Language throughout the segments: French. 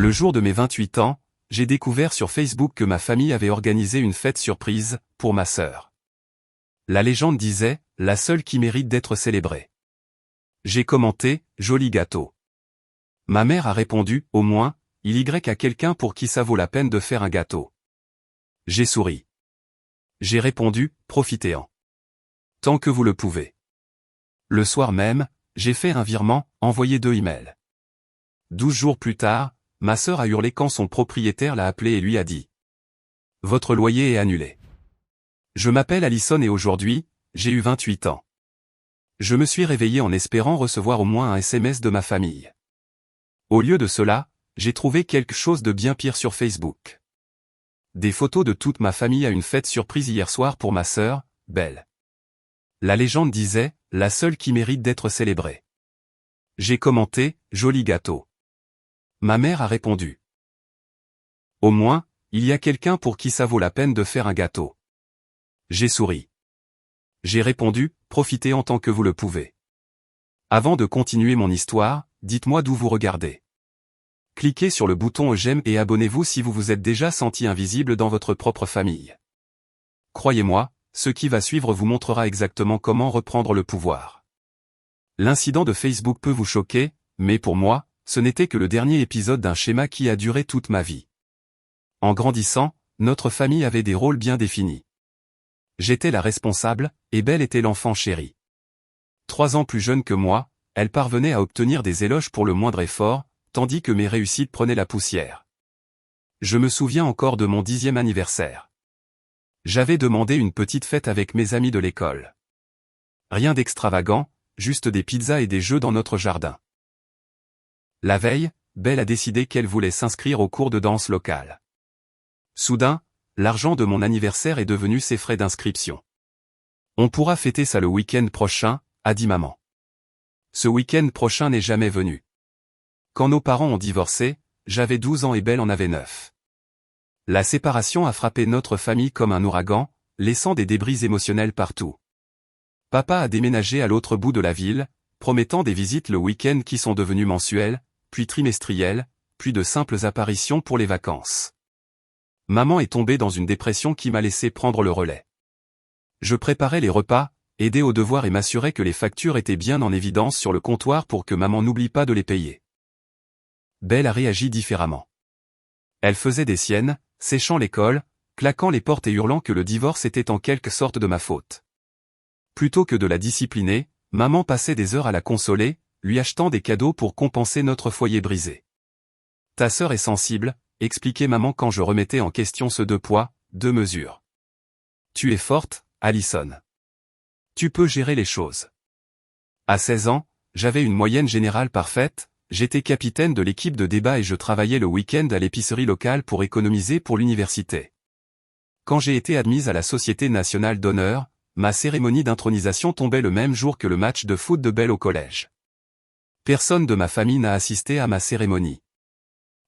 Le jour de mes 28 ans, j'ai découvert sur Facebook que ma famille avait organisé une fête surprise, pour ma sœur. La légende disait, la seule qui mérite d'être célébrée. J'ai commenté, joli gâteau. Ma mère a répondu, au moins, il y a quelqu'un pour qui ça vaut la peine de faire un gâteau. J'ai souri. J'ai répondu, profitez-en. Tant que vous le pouvez. Le soir même, j'ai fait un virement, envoyé 2 emails. 12 jours plus tard, ma sœur a hurlé quand son propriétaire l'a appelé et lui a dit. Votre loyer est annulé. Je m'appelle Alison et aujourd'hui, j'ai eu 28 ans. Je me suis réveillé en espérant recevoir au moins un SMS de ma famille. Au lieu de cela, j'ai trouvé quelque chose de bien pire sur Facebook. Des photos de toute ma famille à une fête surprise hier soir pour ma sœur, Belle. La légende disait, la seule qui mérite d'être célébrée. J'ai commenté, joli gâteau. Ma mère a répondu. Au moins, il y a quelqu'un pour qui ça vaut la peine de faire un gâteau. J'ai souri. J'ai répondu, profitez en tant que vous le pouvez. Avant de continuer mon histoire, dites-moi d'où vous regardez. Cliquez sur le bouton j'aime et abonnez-vous si vous vous êtes déjà senti invisible dans votre propre famille. Croyez-moi, ce qui va suivre vous montrera exactement comment reprendre le pouvoir. L'incident de Facebook peut vous choquer, mais pour moi, ce n'était que le dernier épisode d'un schéma qui a duré toute ma vie. En grandissant, notre famille avait des rôles bien définis. J'étais la responsable, et Belle était l'enfant chéri. 3 ans plus jeune que moi, elle parvenait à obtenir des éloges pour le moindre effort, tandis que mes réussites prenaient la poussière. Je me souviens encore de mon 10e anniversaire. J'avais demandé une petite fête avec mes amis de l'école. Rien d'extravagant, juste des pizzas et des jeux dans notre jardin. La veille, Belle a décidé qu'elle voulait s'inscrire au cours de danse locale. Soudain, l'argent de mon anniversaire est devenu ses frais d'inscription. On pourra fêter ça le week-end prochain, a dit maman. Ce week-end prochain n'est jamais venu. Quand nos parents ont divorcé, j'avais 12 ans et Belle en avait 9. La séparation a frappé notre famille comme un ouragan, laissant des débris émotionnels partout. Papa a déménagé à l'autre bout de la ville, promettant des visites le week-end qui sont devenues mensuelles, puis trimestrielles, puis de simples apparitions pour les vacances. Maman est tombée dans une dépression qui m'a laissé prendre le relais. Je préparais les repas, aidais aux devoirs et m'assurais que les factures étaient bien en évidence sur le comptoir pour que maman n'oublie pas de les payer. Belle a réagi différemment. Elle faisait des siennes, séchant l'école, claquant les portes et hurlant que le divorce était en quelque sorte de ma faute. Plutôt que de la discipliner, maman passait des heures à la consoler, lui achetant des cadeaux pour compenser notre foyer brisé. Ta sœur est sensible, expliquait maman quand je remettais en question ce 2 poids, 2 mesures. Tu es forte, Alison. Tu peux gérer les choses. À 16 ans, j'avais une moyenne générale parfaite, j'étais capitaine de l'équipe de débat et je travaillais le week-end à l'épicerie locale pour économiser pour l'université. Quand j'ai été admise à la Société nationale d'honneur, ma cérémonie d'intronisation tombait le même jour que le match de foot de Belle au collège. Personne de ma famille n'a assisté à ma cérémonie.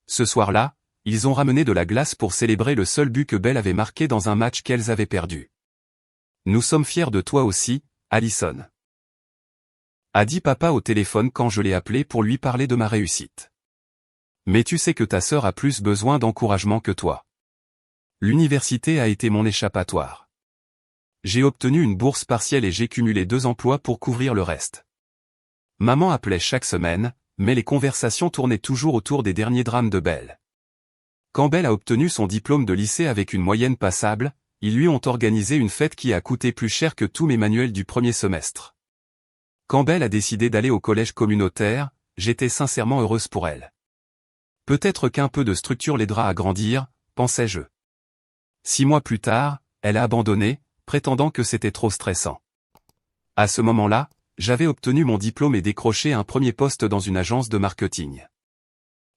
Ce soir-là, ils ont ramené de la glace pour célébrer le seul but que Belle avait marqué dans un match qu'elles avaient perdu. Nous sommes fiers de toi aussi, Alison. A dit papa au téléphone quand je l'ai appelé pour lui parler de ma réussite. Mais tu sais que ta sœur a plus besoin d'encouragement que toi. L'université a été mon échappatoire. J'ai obtenu une bourse partielle et j'ai cumulé 2 emplois pour couvrir le reste. Maman appelait chaque semaine, mais les conversations tournaient toujours autour des derniers drames de Belle. Quand Belle a obtenu son diplôme de lycée avec une moyenne passable, ils lui ont organisé une fête qui a coûté plus cher que tous mes manuels du premier semestre. Quand Belle a décidé d'aller au collège communautaire, j'étais sincèrement heureuse pour elle. Peut-être qu'un peu de structure l'aidera à grandir, pensais-je. 6 mois plus tard, elle a abandonné, prétendant que c'était trop stressant. À ce moment-là, j'avais obtenu mon diplôme et décroché un premier poste dans une agence de marketing.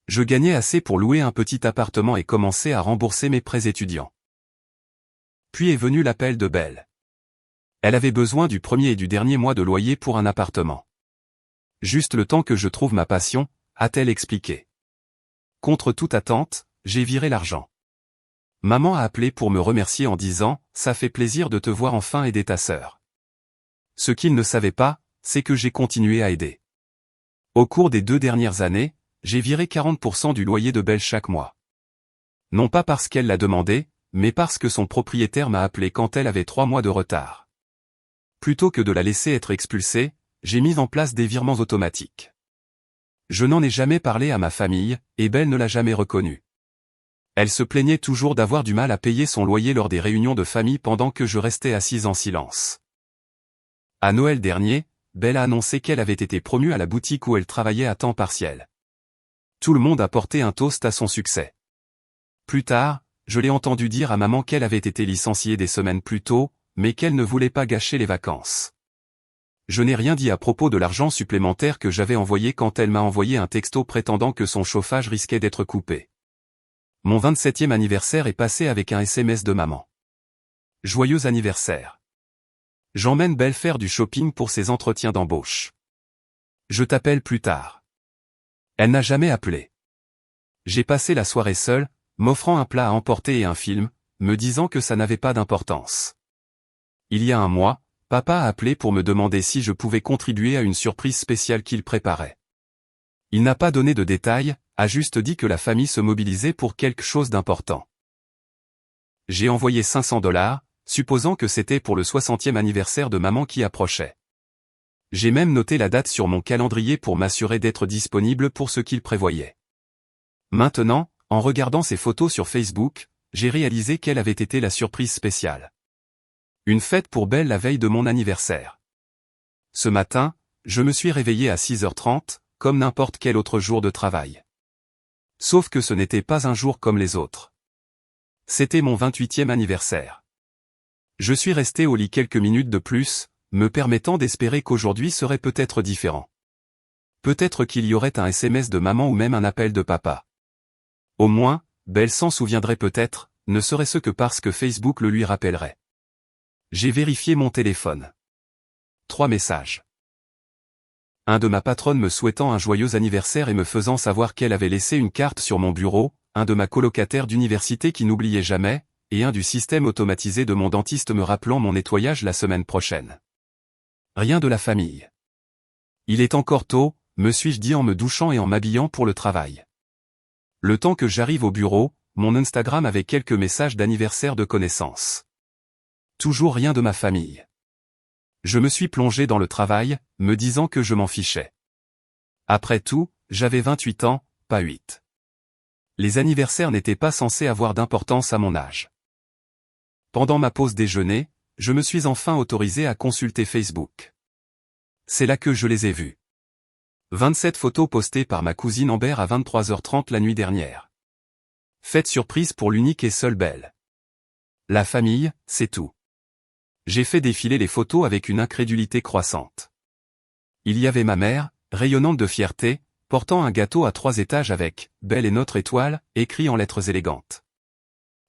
Je gagnais assez pour louer un petit appartement et commencer à rembourser mes prêts étudiants. Puis est venu l'appel de Belle. Elle avait besoin du premier et du dernier mois de loyer pour un appartement. Juste le temps que je trouve ma passion, a-t-elle expliqué. Contre toute attente, j'ai viré l'argent. Maman a appelé pour me remercier en disant « Ça fait plaisir de te voir enfin aider ta sœur ». Ce qu'il ne savait pas, c'est que j'ai continué à aider. Au cours des 2 dernières années, j'ai viré 40% du loyer de Belle chaque mois. Non pas parce qu'elle l'a demandé, mais parce que son propriétaire m'a appelé quand elle avait 3 mois de retard. Plutôt que de la laisser être expulsée, j'ai mis en place des virements automatiques. Je n'en ai jamais parlé à ma famille, et Belle ne l'a jamais reconnu. Elle se plaignait toujours d'avoir du mal à payer son loyer lors des réunions de famille pendant que je restais assise en silence. À Noël dernier, Belle a annoncé qu'elle avait été promue à la boutique où elle travaillait à temps partiel. Tout le monde a porté un toast à son succès. Plus tard, je l'ai entendu dire à maman qu'elle avait été licenciée des semaines plus tôt, mais qu'elle ne voulait pas gâcher les vacances. Je n'ai rien dit à propos de l'argent supplémentaire que j'avais envoyé quand elle m'a envoyé un texto prétendant que son chauffage risquait d'être coupé. Mon 27e anniversaire est passé avec un SMS de maman. Joyeux anniversaire. J'emmène Belle faire du shopping pour ses entretiens d'embauche. Je t'appelle plus tard. Elle n'a jamais appelé. J'ai passé la soirée seule, m'offrant un plat à emporter et un film, me disant que ça n'avait pas d'importance. Il y a un mois, papa a appelé pour me demander si je pouvais contribuer à une surprise spéciale qu'il préparait. Il n'a pas donné de détails, a juste dit que la famille se mobilisait pour quelque chose d'important. J'ai envoyé $500, supposant que c'était pour le 60e anniversaire de maman qui approchait. J'ai même noté la date sur mon calendrier pour m'assurer d'être disponible pour ce qu'il prévoyait. Maintenant, en regardant ses photos sur Facebook, j'ai réalisé quelle avait été la surprise spéciale. Une fête pour Belle la veille de mon anniversaire. Ce matin, je me suis réveillé à 6h30, comme n'importe quel autre jour de travail. Sauf que ce n'était pas un jour comme les autres. C'était mon 28e anniversaire. Je suis resté au lit quelques minutes de plus, me permettant d'espérer qu'aujourd'hui serait peut-être différent. Peut-être qu'il y aurait un SMS de maman ou même un appel de papa. Au moins, Belle s'en souviendrait peut-être, ne serait-ce que parce que Facebook le lui rappellerait. J'ai vérifié mon téléphone. 3 messages. Un de ma patronne me souhaitant un joyeux anniversaire et me faisant savoir qu'elle avait laissé une carte sur mon bureau, un de ma colocataire d'université qui n'oubliait jamais, et un du système automatisé de mon dentiste me rappelant mon nettoyage la semaine prochaine. Rien de la famille. Il est encore tôt, me suis-je dit en me douchant et en m'habillant pour le travail. Le temps que j'arrive au bureau, mon Instagram avait quelques messages d'anniversaire de connaissances. Toujours rien de ma famille. Je me suis plongé dans le travail, me disant que je m'en fichais. Après tout, j'avais 28 ans, pas 8. Les anniversaires n'étaient pas censés avoir d'importance à mon âge. Pendant ma pause déjeuner, je me suis enfin autorisé à consulter Facebook. C'est là que je les ai vus. 27 photos postées par ma cousine Amber à 23h30 la nuit dernière. Fête surprise pour l'unique et seule Belle. La famille, c'est tout. J'ai fait défiler les photos avec une incrédulité croissante. Il y avait ma mère, rayonnante de fierté, portant un gâteau à 3 étages avec « Belle est notre étoile » écrit en lettres élégantes.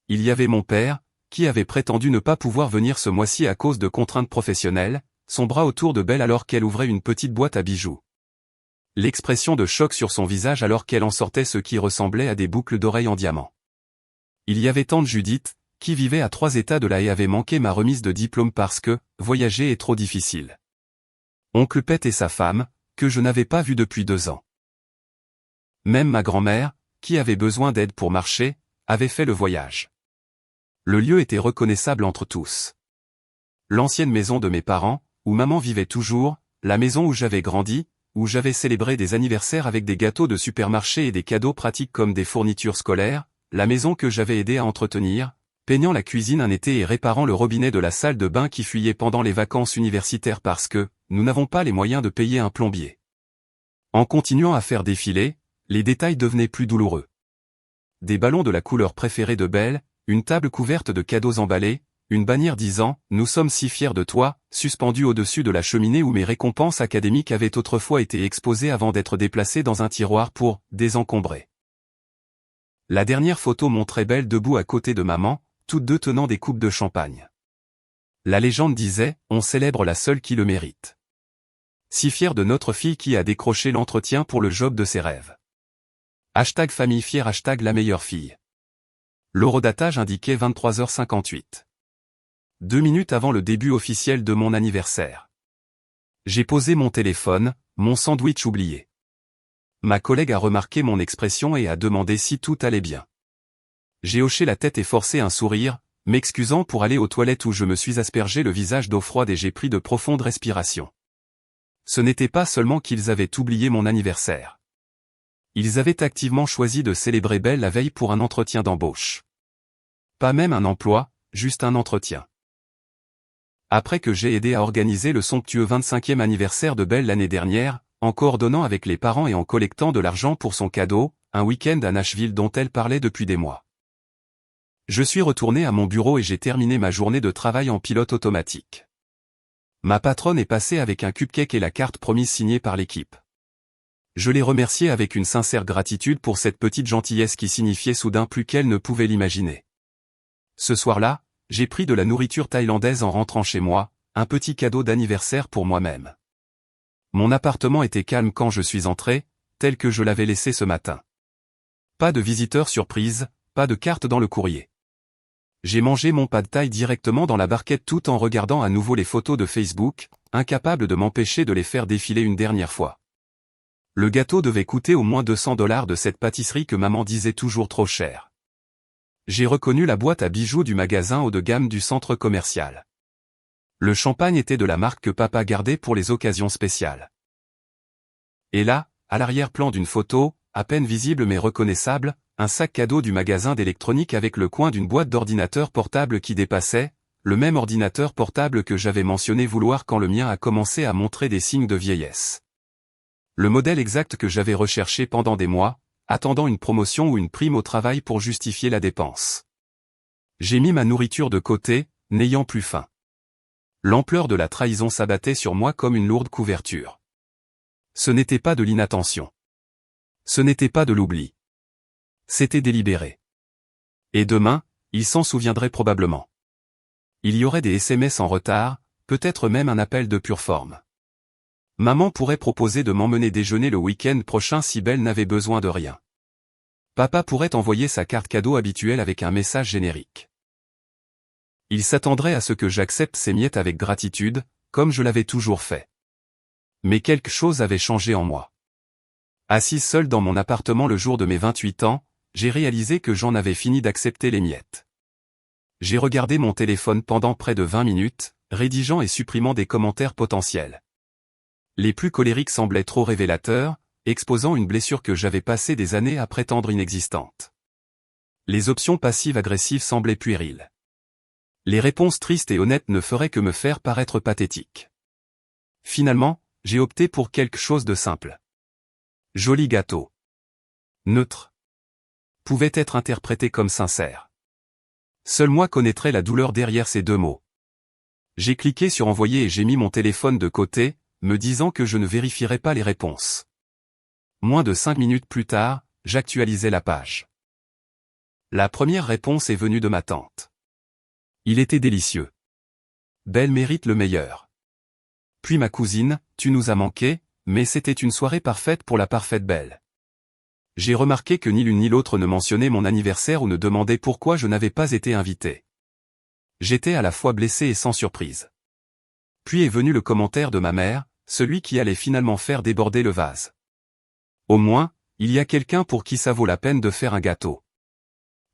Il y avait mon père, qui avait prétendu ne pas pouvoir venir ce mois-ci à cause de contraintes professionnelles, son bras autour de Belle alors qu'elle ouvrait une petite boîte à bijoux. L'expression de choc sur son visage alors qu'elle en sortait ce qui ressemblait à des boucles d'oreilles en diamant. Il y avait tante Judith, qui vivait à 3 états de là et avait manqué ma remise de diplôme parce que, voyager est trop difficile. Oncle Pet et sa femme, que je n'avais pas vu depuis 2 ans. Même ma grand-mère, qui avait besoin d'aide pour marcher, avait fait le voyage. Le lieu était reconnaissable entre tous. L'ancienne maison de mes parents, où maman vivait toujours, la maison où j'avais grandi, où j'avais célébré des anniversaires avec des gâteaux de supermarché et des cadeaux pratiques comme des fournitures scolaires, la maison que j'avais aidé à entretenir, peignant la cuisine un été et réparant le robinet de la salle de bain qui fuyait pendant les vacances universitaires parce que, nous n'avons pas les moyens de payer un plombier. En continuant à faire défiler, les détails devenaient plus douloureux. Des ballons de la couleur préférée de Belle, une table couverte de cadeaux emballés, une bannière disant « Nous sommes si fiers de toi », suspendue au-dessus de la cheminée où mes récompenses académiques avaient autrefois été exposées avant d'être déplacées dans un tiroir pour « désencombrer ». La dernière photo montrait Belle debout à côté de maman, toutes deux tenant des coupes de champagne. La légende disait « On célèbre la seule qui le mérite ». Si fier de notre fille qui a décroché l'entretien pour le job de ses rêves. #famille fière #la meilleure fille. L'horodatage indiquait 23h58. 2 minutes avant le début officiel de mon anniversaire. J'ai posé mon téléphone, mon sandwich oublié. Ma collègue a remarqué mon expression et a demandé si tout allait bien. J'ai hoché la tête et forcé un sourire, m'excusant pour aller aux toilettes où je me suis aspergé le visage d'eau froide et j'ai pris de profondes respirations. Ce n'était pas seulement qu'ils avaient oublié mon anniversaire. Ils avaient activement choisi de célébrer Belle la veille pour un entretien d'embauche. Pas même un emploi, juste un entretien. Après que j'ai aidé à organiser le somptueux 25e anniversaire de Belle l'année dernière, en coordonnant avec les parents et en collectant de l'argent pour son cadeau, un week-end à Nashville dont elle parlait depuis des mois. Je suis retourné à mon bureau et j'ai terminé ma journée de travail en pilote automatique. Ma patronne est passée avec un cupcake et la carte promise signée par l'équipe. Je l'ai remerciée avec une sincère gratitude pour cette petite gentillesse qui signifiait soudain plus qu'elle ne pouvait l'imaginer. Ce soir-là, j'ai pris de la nourriture thaïlandaise en rentrant chez moi, un petit cadeau d'anniversaire pour moi-même. Mon appartement était calme quand je suis entré, tel que je l'avais laissé ce matin. Pas de visiteurs surprise, pas de carte dans le courrier. J'ai mangé mon pad thaï directement dans la barquette tout en regardant à nouveau les photos de Facebook, incapable de m'empêcher de les faire défiler une dernière fois. Le gâteau devait coûter au moins $200 de cette pâtisserie que maman disait toujours trop cher. J'ai reconnu la boîte à bijoux du magasin haut de gamme du centre commercial. Le champagne était de la marque que papa gardait pour les occasions spéciales. Et là, à l'arrière-plan d'une photo, à peine visible mais reconnaissable, un sac cadeau du magasin d'électronique avec le coin d'une boîte d'ordinateur portable qui dépassait, le même ordinateur portable que j'avais mentionné vouloir quand le mien a commencé à montrer des signes de vieillesse. Le modèle exact que j'avais recherché pendant des mois, attendant une promotion ou une prime au travail pour justifier la dépense. J'ai mis ma nourriture de côté, n'ayant plus faim. L'ampleur de la trahison s'abattait sur moi comme une lourde couverture. Ce n'était pas de l'inattention. Ce n'était pas de l'oubli. C'était délibéré. Et demain, il s'en souviendrait probablement. Il y aurait des SMS en retard, peut-être même un appel de pure forme. Maman pourrait proposer de m'emmener déjeuner le week-end prochain si Belle n'avait besoin de rien. Papa pourrait envoyer sa carte cadeau habituelle avec un message générique. Il s'attendrait à ce que j'accepte ces miettes avec gratitude, comme je l'avais toujours fait. Mais quelque chose avait changé en moi. Assis seul dans mon appartement le jour de mes 28 ans, j'ai réalisé que j'en avais fini d'accepter les miettes. J'ai regardé mon téléphone pendant près de 20 minutes, rédigeant et supprimant des commentaires potentiels. Les plus colériques semblaient trop révélateurs, exposant une blessure que j'avais passée des années à prétendre inexistante. Les options passives-agressives semblaient puériles. Les réponses tristes et honnêtes ne feraient que me faire paraître pathétique. Finalement, j'ai opté pour quelque chose de simple. Joli gâteau. Neutre. Pouvait être interprété comme sincère. Seul moi connaîtrais la douleur derrière ces deux mots. J'ai cliqué sur envoyer et j'ai mis mon téléphone de côté, me disant que je ne vérifierais pas les réponses. Moins de 5 minutes plus tard, j'actualisais la page. La première réponse est venue de ma tante. Il était délicieux. Belle mérite le meilleur. Puis ma cousine, tu nous as manqué, mais c'était une soirée parfaite pour la parfaite Belle. J'ai remarqué que ni l'une ni l'autre ne mentionnait mon anniversaire ou ne demandait pourquoi je n'avais pas été invité. J'étais à la fois blessé et sans surprise. Puis est venu le commentaire de ma mère, celui qui allait finalement faire déborder le vase. Au moins, il y a quelqu'un pour qui ça vaut la peine de faire un gâteau.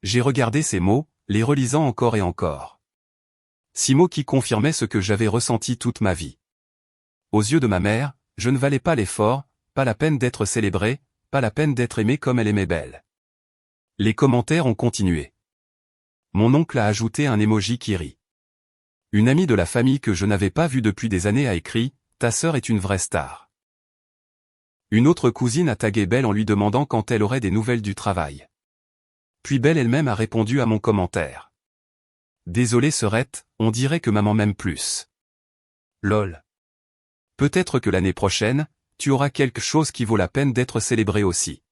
J'ai regardé ces mots, les relisant encore et encore. 6 mots qui confirmaient ce que j'avais ressenti toute ma vie. Aux yeux de ma mère, je ne valais pas l'effort, pas la peine d'être célébré, pas la peine d'être aimé comme elle aimait Belle. Les commentaires ont continué. Mon oncle a ajouté un emoji qui rit. Une amie de la famille que je n'avais pas vue depuis des années a écrit « Ta sœur est une vraie star ». Une autre cousine a tagué Belle en lui demandant quand elle aurait des nouvelles du travail. Puis Belle elle-même a répondu à mon commentaire. Désolé sœurette, on dirait que maman m'aime plus. Lol. Peut-être que l'année prochaine, tu auras quelque chose qui vaut la peine d'être célébré aussi.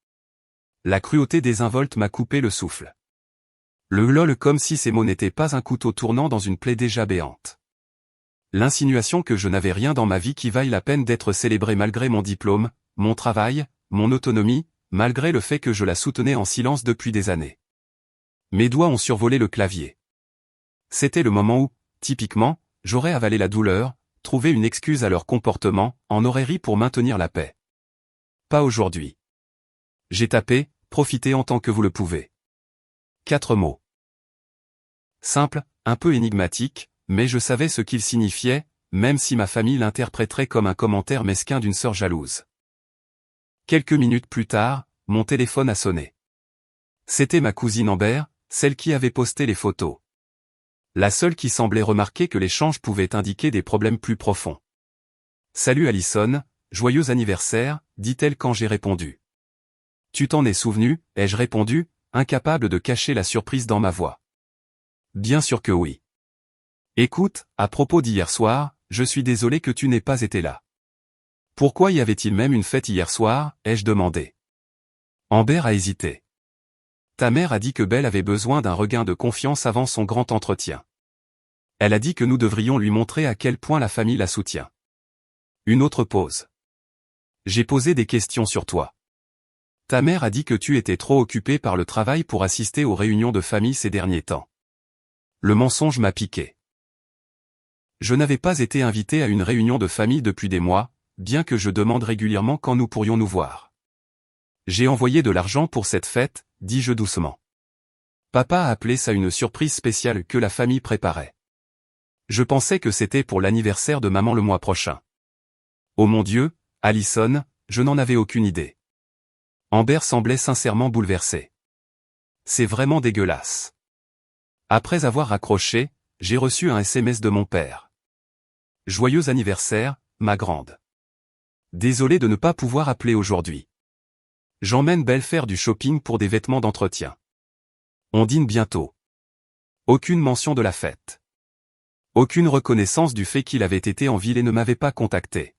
La cruauté désinvolte m'a coupé le souffle. Le lol comme si ces mots n'étaient pas un couteau tournant dans une plaie déjà béante. L'insinuation que je n'avais rien dans ma vie qui vaille la peine d'être célébré malgré mon diplôme, mon travail, mon autonomie, malgré le fait que je la soutenais en silence depuis des années. Mes doigts ont survolé le clavier. C'était le moment où, typiquement, j'aurais avalé la douleur, trouvé une excuse à leur comportement, en aurais ri pour maintenir la paix. Pas aujourd'hui. J'ai tapé, profitez en tant que vous le pouvez. 4 mots. Simple, un peu énigmatique, mais je savais ce qu'il signifiait, même si ma famille l'interpréterait comme un commentaire mesquin d'une sœur jalouse. Quelques minutes plus tard, mon téléphone a sonné. C'était ma cousine Amber, celle qui avait posté les photos. La seule qui semblait remarquer que l'échange pouvait indiquer des problèmes plus profonds. « Salut Allison, joyeux anniversaire », dit-elle quand j'ai répondu. « Tu t'en es souvenu ?» ai-je répondu, incapable de cacher la surprise dans ma voix. « Bien sûr que oui. Écoute, à propos d'hier soir, je suis désolé que tu n'aies pas été là. » « Pourquoi y avait-il même une fête hier soir ?» ai-je demandé. Amber a hésité. « Ta mère a dit que Belle avait besoin d'un regain de confiance avant son grand entretien. Elle a dit que nous devrions lui montrer à quel point la famille la soutient. » Une autre pause. « J'ai posé des questions sur toi. Ta mère a dit que tu étais trop occupé par le travail pour assister aux réunions de famille ces derniers temps. » Le mensonge m'a piqué. Je n'avais pas été invité à une réunion de famille depuis des mois, bien que je demande régulièrement quand nous pourrions nous voir. J'ai envoyé de l'argent pour cette fête, dis-je doucement. Papa a appelé ça une surprise spéciale que la famille préparait. Je pensais que c'était pour l'anniversaire de maman le mois prochain. Oh mon Dieu, Allison, je n'en avais aucune idée. Amber semblait sincèrement bouleversée. C'est vraiment dégueulasse. Après avoir raccroché, j'ai reçu un SMS de mon père. Joyeux anniversaire, ma grande. Désolé de ne pas pouvoir appeler aujourd'hui. J'emmène Belle faire du shopping pour des vêtements d'entretien. On dîne bientôt. Aucune mention de la fête. Aucune reconnaissance du fait qu'il avait été en ville et ne m'avait pas contacté.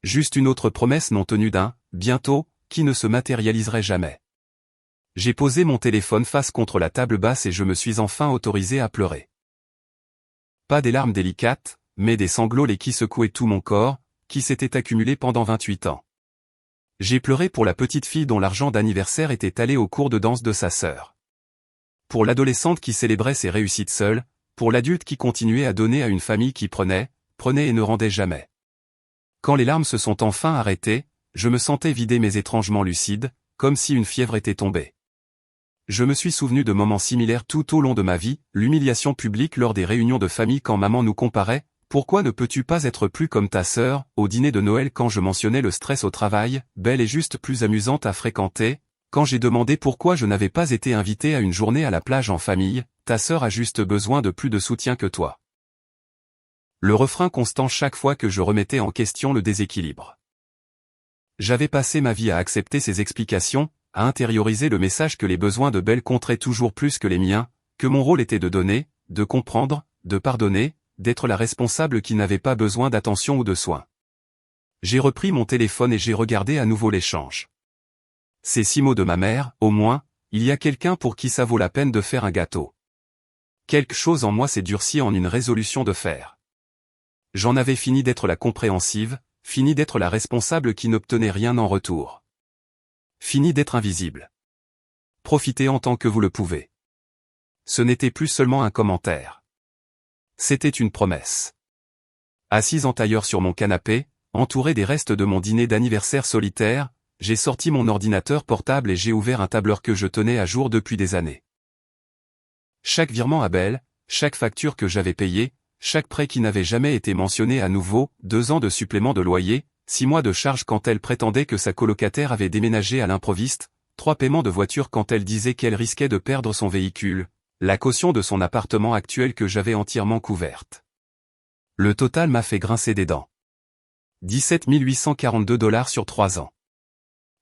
Juste une autre promesse non tenue d'un « bientôt » qui ne se matérialiserait jamais. J'ai posé mon téléphone face contre la table basse et je me suis enfin autorisé à pleurer. Pas des larmes délicates, mais des sanglots qui secouaient tout mon corps, qui s'était accumulé pendant 28 ans. J'ai pleuré pour la petite fille dont l'argent d'anniversaire était allé au cours de danse de sa sœur. Pour l'adolescente qui célébrait ses réussites seule, pour l'adulte qui continuait à donner à une famille qui prenait et ne rendait jamais. Quand les larmes se sont enfin arrêtées, je me sentais vidé mais étrangement lucide, comme si une fièvre était tombée. Je me suis souvenu de moments similaires tout au long de ma vie, l'humiliation publique lors des réunions de famille quand maman nous comparait. Pourquoi ne peux-tu pas être plus comme ta sœur, au dîner de Noël quand je mentionnais le stress au travail, Belle est juste plus amusante à fréquenter, quand j'ai demandé pourquoi je n'avais pas été invité à une journée à la plage en famille, ta sœur a juste besoin de plus de soutien que toi. Le refrain constant chaque fois que je remettais en question le déséquilibre. J'avais passé ma vie à accepter ces explications, à intérioriser le message que les besoins de Belle comptaient toujours plus que les miens, que mon rôle était de donner, de comprendre, de pardonner, d'être la responsable qui n'avait pas besoin d'attention ou de soins. J'ai repris mon téléphone et j'ai regardé à nouveau l'échange. Ces 6 mots de ma mère, au moins, il y a quelqu'un pour qui ça vaut la peine de faire un gâteau. Quelque chose en moi s'est durci en une résolution de faire. J'en avais fini d'être la compréhensive, fini d'être la responsable qui n'obtenait rien en retour. Fini d'être invisible. Profitez en tant que vous le pouvez. Ce n'était plus seulement un commentaire. C'était une promesse. Assise en tailleur sur mon canapé, entouré des restes de mon dîner d'anniversaire solitaire, j'ai sorti mon ordinateur portable et j'ai ouvert un tableur que je tenais à jour depuis des années. Chaque virement à Belle, chaque facture que j'avais payée, chaque prêt qui n'avait jamais été mentionné à nouveau, 2 ans de supplément de loyer, 6 mois de charges quand elle prétendait que sa colocataire avait déménagé à l'improviste, 3 paiements de voiture quand elle disait qu'elle risquait de perdre son véhicule, la caution de son appartement actuel que j'avais entièrement couverte. Le total m'a fait grincer des dents. 17 842 $ sur 3 ans.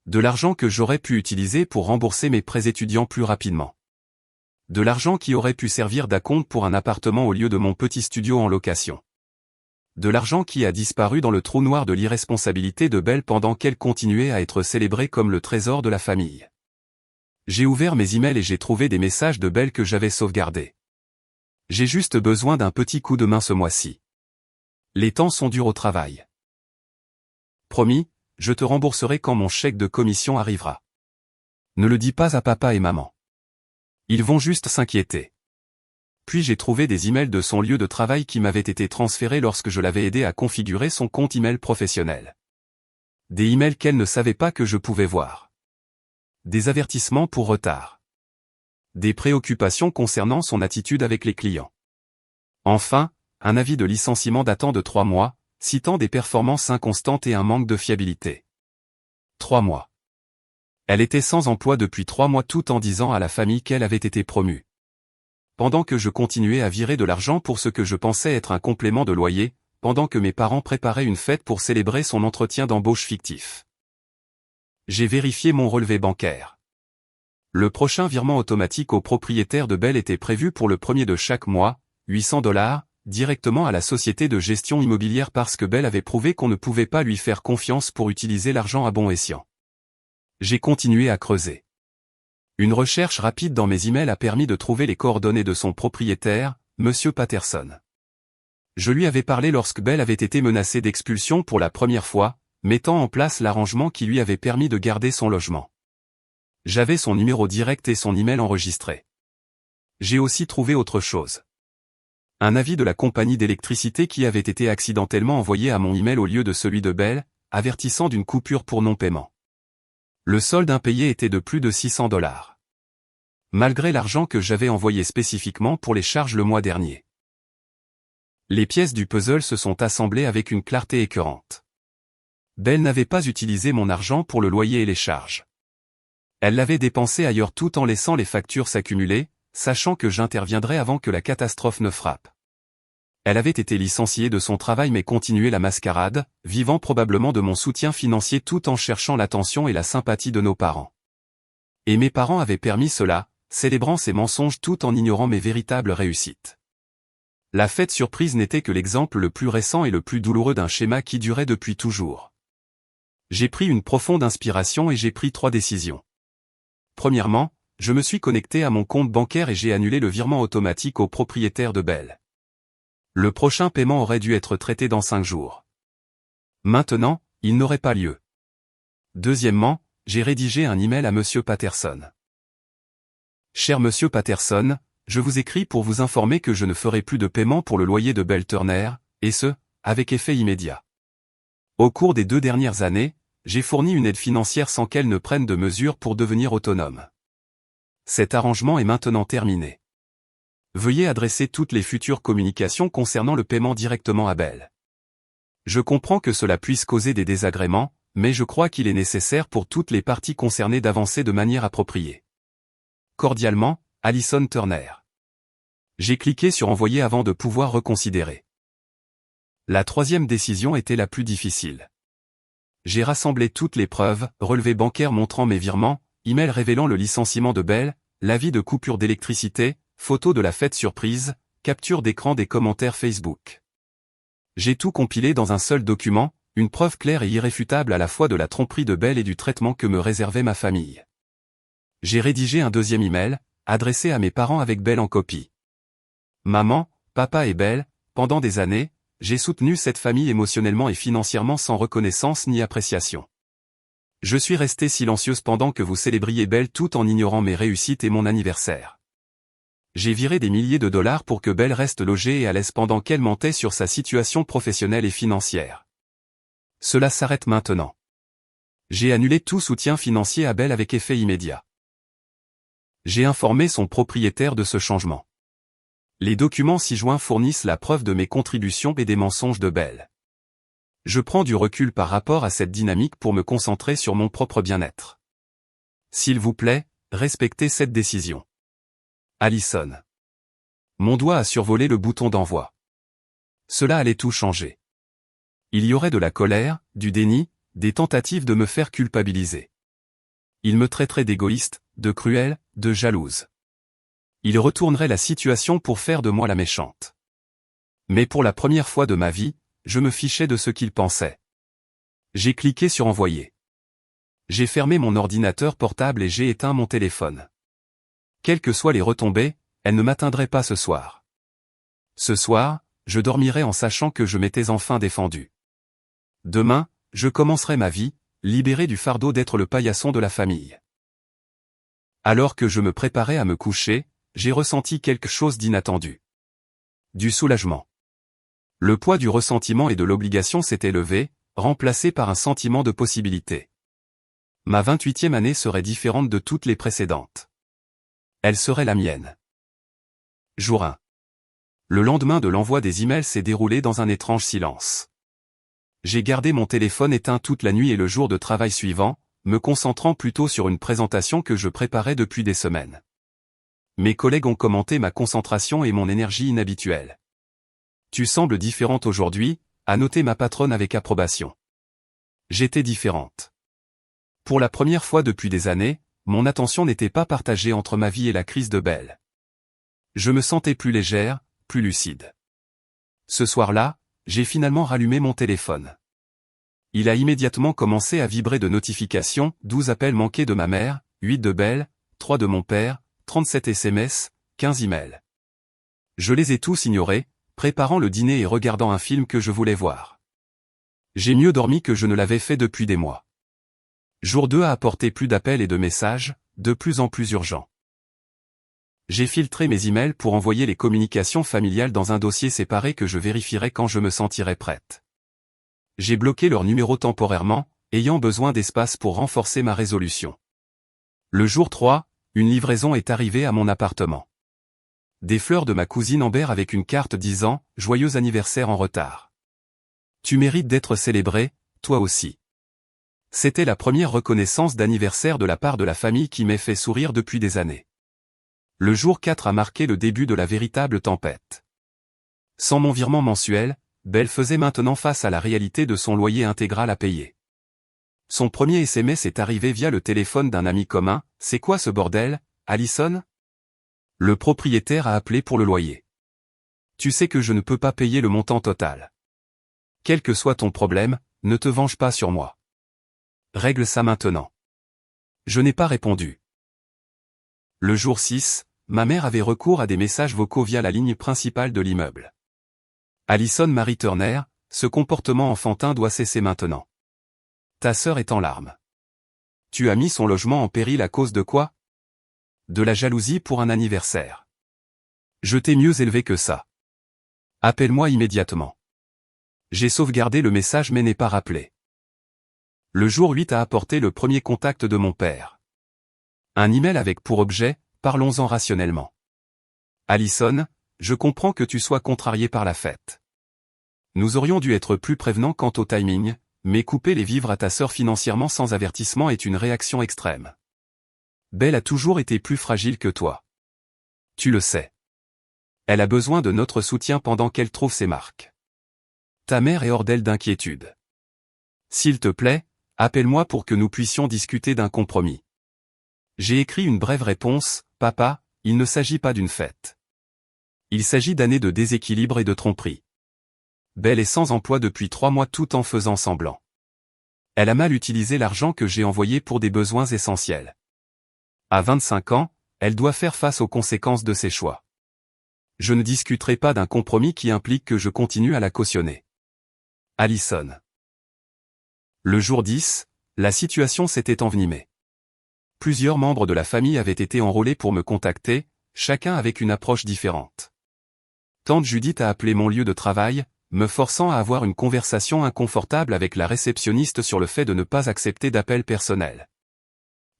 De l'argent que j'aurais pu utiliser pour rembourser mes prêts étudiants plus rapidement. De l'argent qui aurait pu servir d'acompte pour un appartement au lieu de mon petit studio en location. De l'argent qui a disparu dans le trou noir de l'irresponsabilité de Belle pendant qu'elle continuait à être célébrée comme le trésor de la famille. J'ai ouvert mes emails et j'ai trouvé des messages de Belle que j'avais sauvegardés. J'ai juste besoin d'un petit coup de main ce mois-ci. Les temps sont durs au travail. Promis, je te rembourserai quand mon chèque de commission arrivera. Ne le dis pas à papa et maman. Ils vont juste s'inquiéter. Puis j'ai trouvé des emails de son lieu de travail qui m'avaient été transférés lorsque je l'avais aidé à configurer son compte email professionnel. Des emails qu'elle ne savait pas que je pouvais voir. des avertissements pour retard. Des préoccupations concernant son attitude avec les clients. Enfin, un avis de licenciement datant de 3 mois, citant des performances inconstantes et un manque de fiabilité. 3 mois. Elle était sans emploi depuis 3 mois tout en disant à la famille qu'elle avait été promue. Pendant que je continuais à virer de l'argent pour ce que je pensais être un complément de loyer, pendant que mes parents préparaient une fête pour célébrer son entretien d'embauche fictif. J'ai vérifié mon relevé bancaire. Le prochain virement automatique au propriétaire de Bell était prévu pour le 1er de chaque mois, $800, directement à la société de gestion immobilière parce que Bell avait prouvé qu'on ne pouvait pas lui faire confiance pour utiliser l'argent à bon escient. J'ai continué à creuser. Une recherche rapide dans mes emails a permis de trouver les coordonnées de son propriétaire, Monsieur Patterson. Je lui avais parlé lorsque Bell avait été menacé d'expulsion pour la première fois, mettant en place l'arrangement qui lui avait permis de garder son logement. J'avais son numéro direct et son email enregistré. J'ai aussi trouvé autre chose. Un avis de la compagnie d'électricité qui avait été accidentellement envoyé à mon email au lieu de celui de Bell, avertissant d'une coupure pour non-paiement. Le solde impayé était de plus de $600. Malgré l'argent que j'avais envoyé spécifiquement pour les charges le mois dernier. Les pièces du puzzle se sont assemblées avec une clarté écœurante. Bell n'avait pas utilisé mon argent pour le loyer et les charges. Elle l'avait dépensé ailleurs tout en laissant les factures s'accumuler, sachant que j'interviendrais avant que la catastrophe ne frappe. Elle avait été licenciée de son travail mais continuait la mascarade, vivant probablement de mon soutien financier tout en cherchant l'attention et la sympathie de nos parents. Et mes parents avaient permis cela, célébrant ces mensonges tout en ignorant mes véritables réussites. La fête surprise n'était que l'exemple le plus récent et le plus douloureux d'un schéma qui durait depuis toujours. J'ai pris une profonde inspiration et j'ai pris 3 décisions. Premièrement, je me suis connecté à mon compte bancaire et j'ai annulé le virement automatique au propriétaire de Bell. Le prochain paiement aurait dû être traité dans 5 jours. Maintenant, il n'aurait pas lieu. Deuxièmement, j'ai rédigé un email à Monsieur Patterson. Cher Monsieur Patterson, je vous écris pour vous informer que je ne ferai plus de paiement pour le loyer de Bell Turner, et ce, avec effet immédiat. Au cours des 2 dernières années, j'ai fourni une aide financière sans qu'elle ne prenne de mesures pour devenir autonome. Cet arrangement est maintenant terminé. Veuillez adresser toutes les futures communications concernant le paiement directement à Bell. Je comprends que cela puisse causer des désagréments, mais je crois qu'il est nécessaire pour toutes les parties concernées d'avancer de manière appropriée. Cordialement, Allison Turner. J'ai cliqué sur envoyer avant de pouvoir reconsidérer. La 3e décision était la plus difficile. J'ai rassemblé toutes les preuves, relevés bancaires montrant mes virements, email révélant le licenciement de Bell, l'avis de coupure d'électricité, photos de la fête surprise, capture d'écran des commentaires Facebook. J'ai tout compilé dans un seul document, une preuve claire et irréfutable à la fois de la tromperie de Bell et du traitement que me réservait ma famille. J'ai rédigé un 2e email, adressé à mes parents avec Bell en copie. Maman, papa et Bell, pendant des années, j'ai soutenu cette famille émotionnellement et financièrement sans reconnaissance ni appréciation. Je suis restée silencieuse pendant que vous célébriez Bell tout en ignorant mes réussites et mon anniversaire. J'ai viré des milliers de dollars pour que Bell reste logée et à l'aise pendant qu'elle mentait sur sa situation professionnelle et financière. Cela s'arrête maintenant. J'ai annulé tout soutien financier à Bell avec effet immédiat. J'ai informé son propriétaire de ce changement. Les documents ci-joints fournissent la preuve de mes contributions et des mensonges de Bell. Je prends du recul par rapport à cette dynamique pour me concentrer sur mon propre bien-être. S'il vous plaît, respectez cette décision. Allison. Mon doigt a survolé le bouton d'envoi. Cela allait tout changer. Il y aurait de la colère, du déni, des tentatives de me faire culpabiliser. Il me traiterait d'égoïste, de cruel, de jalouse. Il retournerait la situation pour faire de moi la méchante. Mais pour la première fois de ma vie, je me fichais de ce qu'il pensait. J'ai cliqué sur envoyer. J'ai fermé mon ordinateur portable et j'ai éteint mon téléphone. Quelles que soient les retombées, elles ne m'atteindraient pas ce soir. Ce soir, je dormirai en sachant que je m'étais enfin défendu. Demain, je commencerai ma vie, libéré du fardeau d'être le paillasson de la famille. Alors que je me préparais à me coucher, j'ai ressenti quelque chose d'inattendu. Du soulagement. Le poids du ressentiment et de l'obligation s'était levé, remplacé par un sentiment de possibilité. Ma 28e année serait différente de toutes les précédentes. Elle serait la mienne. Jour 1. Le lendemain de l'envoi des emails s'est déroulé dans un étrange silence. J'ai gardé mon téléphone éteint toute la nuit et le jour de travail suivant, me concentrant plutôt sur une présentation que je préparais depuis des semaines. Mes collègues ont commenté ma concentration et mon énergie inhabituelle. Tu sembles différente aujourd'hui, a noté ma patronne avec approbation. J'étais différente. Pour la première fois depuis des années, mon attention n'était pas partagée entre ma vie et la crise de Belle. Je me sentais plus légère, plus lucide. Ce soir-là, j'ai finalement rallumé mon téléphone. Il a immédiatement commencé à vibrer de notifications, 12 appels manqués de ma mère, 8 de Belle, 3 de mon père, 37 SMS, 15 emails. Je les ai tous ignorés, préparant le dîner et regardant un film que je voulais voir. J'ai mieux dormi que je ne l'avais fait depuis des mois. Jour 2 a apporté plus d'appels et de messages, de plus en plus urgents. J'ai filtré mes emails pour envoyer les communications familiales dans un dossier séparé que je vérifierai quand je me sentirai prête. J'ai bloqué leur numéro temporairement, ayant besoin d'espace pour renforcer ma résolution. Le jour 3, une livraison est arrivée à mon appartement. Des fleurs de ma cousine Amber avec une carte disant « Joyeux anniversaire en retard. Tu mérites d'être célébré, toi aussi. » C'était la première reconnaissance d'anniversaire de la part de la famille qui m'ait fait sourire depuis des années. Le jour 4 a marqué le début de la véritable tempête. Sans mon virement mensuel, Belle faisait maintenant face à la réalité de son loyer intégral à payer. Son premier SMS est arrivé via le téléphone d'un ami commun. « C'est quoi ce bordel, Allison ?» Le propriétaire a appelé pour le loyer. « Tu sais que je ne peux pas payer le montant total. Quel que soit ton problème, ne te venge pas sur moi. Règle ça maintenant. » Je n'ai pas répondu. Le jour 6, ma mère avait recours à des messages vocaux via la ligne principale de l'immeuble. Allison Marie Turner, ce comportement enfantin doit cesser maintenant. Ta sœur est en larmes. Tu as mis son logement en péril à cause de quoi? De la jalousie pour un anniversaire. Je t'ai mieux élevé que ça. Appelle-moi immédiatement. J'ai sauvegardé le message mais n'ai pas rappelé. Le jour 8 a apporté le premier contact de mon père. Un email avec pour objet, parlons-en rationnellement. Allison, je comprends que tu sois contrariée par la fête. Nous aurions dû être plus prévenants quant au timing, mais couper les vivres à ta sœur financièrement sans avertissement est une réaction extrême. Belle a toujours été plus fragile que toi. Tu le sais. Elle a besoin de notre soutien pendant qu'elle trouve ses marques. Ta mère est hors d'elle d'inquiétude. S'il te plaît, appelle-moi pour que nous puissions discuter d'un compromis. J'ai écrit une brève réponse, papa, il ne s'agit pas d'une fête. Il s'agit d'années de déséquilibre et de tromperie. Belle est sans emploi depuis 3 mois tout en faisant semblant. Elle a mal utilisé l'argent que j'ai envoyé pour des besoins essentiels. À 25 ans, elle doit faire face aux conséquences de ses choix. Je ne discuterai pas d'un compromis qui implique que je continue à la cautionner. Allison. Le jour 10, la situation s'était envenimée. Plusieurs membres de la famille avaient été enrôlés pour me contacter, chacun avec une approche différente. Tante Judith a appelé mon lieu de travail, me forçant à avoir une conversation inconfortable avec la réceptionniste sur le fait de ne pas accepter d'appel personnel.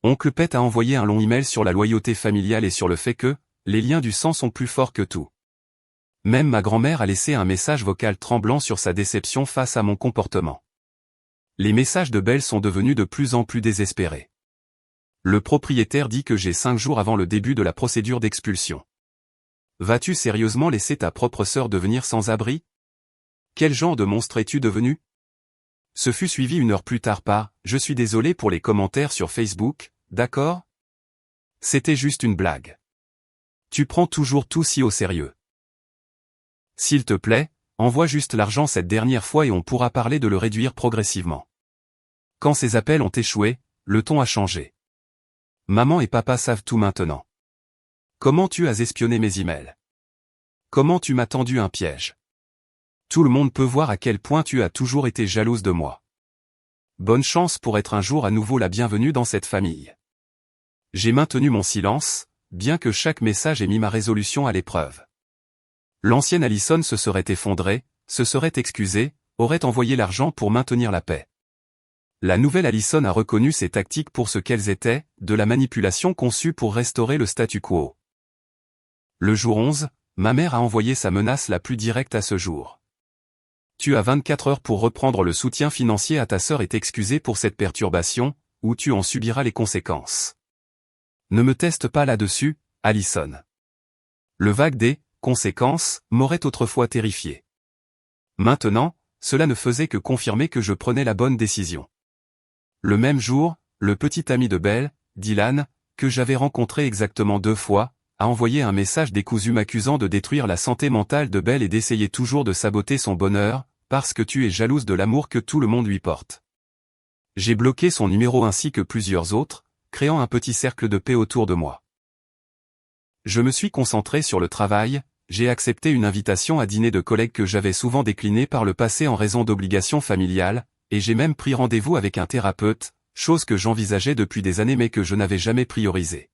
Oncle Pet a envoyé un long email sur la loyauté familiale et sur le fait que, les liens du sang sont plus forts que tout. Même ma grand-mère a laissé un message vocal tremblant sur sa déception face à mon comportement. Les messages de Belle sont devenus de plus en plus désespérés. Le propriétaire dit que j'ai 5 jours avant le début de la procédure d'expulsion. Vas-tu sérieusement laisser ta propre sœur devenir sans abri? Quel genre de monstre es-tu devenu? Ce fut suivi 1 heure plus tard par « Je suis désolé pour les commentaires sur Facebook, d'accord? C'était juste une blague. Tu prends toujours tout si au sérieux. S'il te plaît, envoie juste l'argent cette dernière fois et on pourra parler de le réduire progressivement. » Quand ces appels ont échoué, le ton a changé. Maman et papa savent tout maintenant. Comment tu as espionné mes emails? Comment tu m'as tendu un piège? Tout le monde peut voir à quel point tu as toujours été jalouse de moi. Bonne chance pour être un jour à nouveau la bienvenue dans cette famille. J'ai maintenu mon silence, bien que chaque message ait mis ma résolution à l'épreuve. L'ancienne Allison se serait effondrée, se serait excusée, aurait envoyé l'argent pour maintenir la paix. La nouvelle Allison a reconnu ces tactiques pour ce qu'elles étaient, de la manipulation conçue pour restaurer le statu quo. Le jour 11, ma mère a envoyé sa menace la plus directe à ce jour. Tu as 24 heures pour reprendre le soutien financier à ta sœur et t'excuser pour cette perturbation, ou tu en subiras les conséquences. Ne me teste pas là-dessus, Allison. Le vague des conséquences m'aurait autrefois terrifié. Maintenant, cela ne faisait que confirmer que je prenais la bonne décision. Le même jour, le petit ami de Belle, Dylan, que j'avais rencontré exactement 2 fois, a envoyé un message décousu m'accusant de détruire la santé mentale de Belle et d'essayer toujours de saboter son bonheur, parce que tu es jalouse de l'amour que tout le monde lui porte. J'ai bloqué son numéro ainsi que plusieurs autres, créant un petit cercle de paix autour de moi. Je me suis concentré sur le travail, j'ai accepté une invitation à dîner de collègues que j'avais souvent déclinée par le passé en raison d'obligations familiales, et j'ai même pris rendez-vous avec un thérapeute, chose que j'envisageais depuis des années mais que je n'avais jamais priorisée.